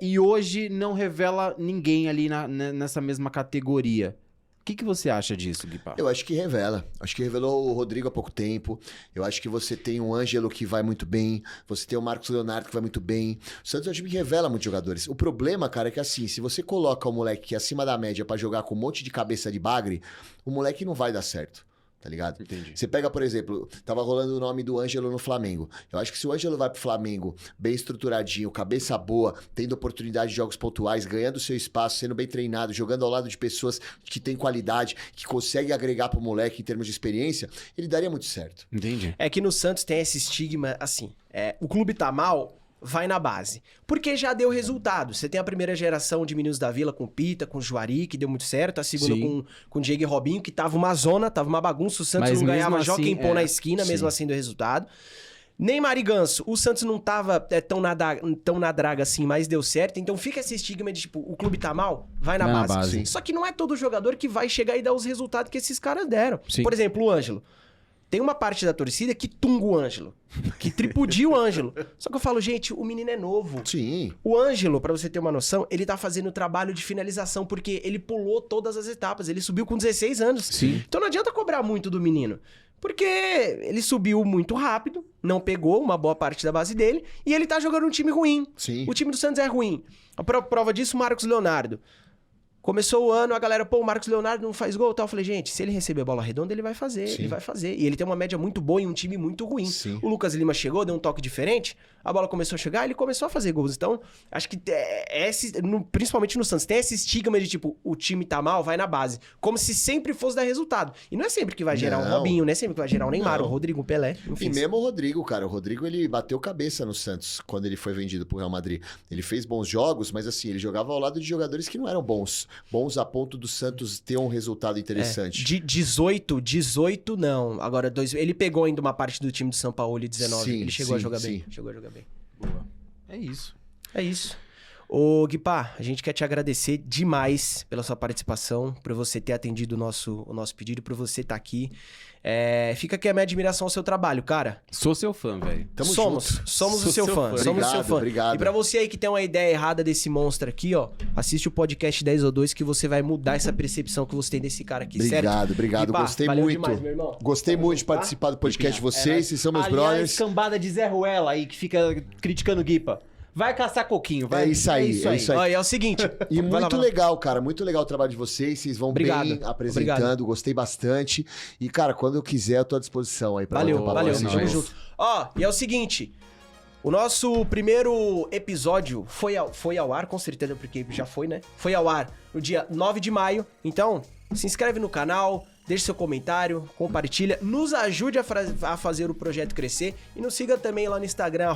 e hoje não revela ninguém ali nessa mesma categoria. O que você acha disso, Guipá? Eu acho que revela. Acho que revelou o Rodrigo há pouco tempo. Eu acho que você tem o Ângelo que vai muito bem. Você tem o Marcos Leonardo que vai muito bem. O Santos é um time que revela muitos jogadores. O problema, cara, é que assim, se você coloca o moleque que é acima da média pra jogar com um monte de cabeça de bagre, o moleque não vai dar certo. Tá ligado? Entendi. Você pega, por exemplo, tava rolando o nome do Ângelo no Flamengo. Eu acho que se o Ângelo vai pro Flamengo bem estruturadinho, cabeça boa, tendo oportunidade de jogos pontuais, ganhando seu espaço, sendo bem treinado, jogando ao lado de pessoas que têm qualidade, que conseguem agregar pro moleque em termos de experiência, ele daria muito certo. Entendi. É que no Santos tem esse estigma, assim, o clube tá mal, vai na base. Porque já deu resultado. Você tem a primeira geração de meninos da Vila com o Pita, com o Juari, que deu muito certo. A segunda com o Diego e Robinho, que tava uma zona, tava uma bagunça. O Santos Mas não ganhava mesmo joga assim, quem pôr na esquina, sim. mesmo assim deu resultado. Neymar e Ganso, o Santos não tava tão na draga assim, mas deu certo. Então fica esse estigma de, tipo, o clube tá mal, vai na base. Sim. Só que não é todo jogador que vai chegar e dar os resultados que esses caras deram. Sim. Por exemplo, o Ângelo. Tem uma parte da torcida que tunga o Ângelo, que tripudia o Ângelo. Só que eu falo, gente, o menino é novo. Sim. O Ângelo, pra você ter uma noção, ele tá fazendo trabalho de finalização, porque ele pulou todas as etapas, ele subiu com 16 anos. Sim. Então não adianta cobrar muito do menino, porque ele subiu muito rápido, não pegou uma boa parte da base dele, e ele tá jogando um time ruim. Sim. O time do Santos é ruim. A prova disso, o Marcos Leonardo. Começou o ano, a galera, pô, o Marcos Leonardo não faz gol e tal. Eu falei, gente, se ele receber a bola redonda, ele vai fazer, Sim. ele vai fazer. E ele tem uma média muito boa em um time muito ruim. Sim. O Lucas Lima chegou, deu um toque diferente, a bola começou a chegar, ele começou a fazer gols. Então, acho que principalmente no Santos, tem esse estigma de, tipo, o time tá mal, vai na base. Como se sempre fosse dar resultado. E não é sempre que vai gerar um Não. Robinho, não é sempre que vai gerar um Neymar, Não. um Rodrigo, um Pelé, enfim. E mesmo o Rodrigo, cara. O Rodrigo, ele bateu cabeça no Santos quando ele foi vendido pro Real Madrid. Ele fez bons jogos, mas assim, ele jogava ao lado de jogadores que não eram bons. Bons a ponto do Santos ter um resultado interessante. De 18 não. Agora, ele pegou ainda uma parte do time do São Paulo de 19. Sim, Ele chegou a sim, jogar sim. bem. Chegou a jogar bem. Boa. É isso. É isso. Ô, Guipá, a gente quer te agradecer demais pela sua participação, por você ter atendido o nosso pedido, por você estar aqui. Fica aqui a minha admiração ao seu trabalho, cara. Sou seu fã, velho. Tamo somos junto. o Sou seu seu fã. fã. Somos o seu fã. Obrigado. E pra você aí que tem uma ideia errada desse monstro aqui, ó, assiste o podcast 10 ou 2 que você vai mudar essa percepção que você tem desse cara aqui, certo? Obrigado. Guipá, Gostei valeu muito. demais, meu irmão. Gostei Tamo muito junto, de tá? participar do podcast de Guipinha, vocês. Vocês são meus Aliás, brothers. cambada de Zé Ruela aí, que fica criticando o Guipa. Vai caçar coquinho, vai. É isso aí, é isso aí. Ó, e é o seguinte. E vai lá, muito vai lá. legal, cara. Muito legal o trabalho de vocês. Vocês vão Obrigado. bem apresentando. Obrigado. Gostei bastante. E, cara, quando eu quiser, eu tô à disposição aí pra Valeu, bater um papo valeu, com vocês de tamo novo. junto. Ó, e é o seguinte, o nosso primeiro episódio foi ao ar, com certeza, porque já foi, né? Foi ao ar no dia 9 de maio, então se inscreve no canal, deixe seu comentário, compartilha, nos ajude a fazer o projeto crescer e nos siga também lá no Instagram,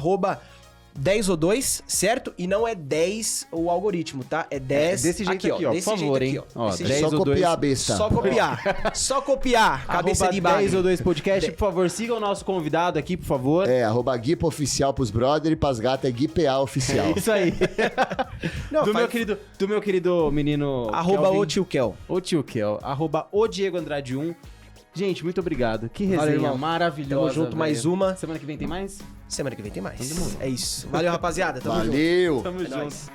@10 ou 2, certo? E não é 10 o algoritmo, tá? É 10 desse jeito aqui, ó, por desse favor, jeito hein? aqui, ó. Ó, Desse 10 jeito. Só ou dois. copiar, besta. Só copiar. Só copiar. Cabeça Arroba de bagre. 10 ou 2 podcast, por favor, siga o nosso convidado aqui, por favor. É, @Guipa Oficial pros brothers e pras gatas é GuiPA Oficial. Isso aí. Não, do, faz- meu querido menino @ o tio Kel. o tio Kel, @o Diego Andrade 1. Gente, muito obrigado. Que Valeu, resenha irmão. maravilhosa. Tamo junto, velho. mais uma. Semana que vem tem mais? Semana que vem tem mais. É isso. Valeu, rapaziada. Tamo junto. Valeu! Tamo É junto. nóis.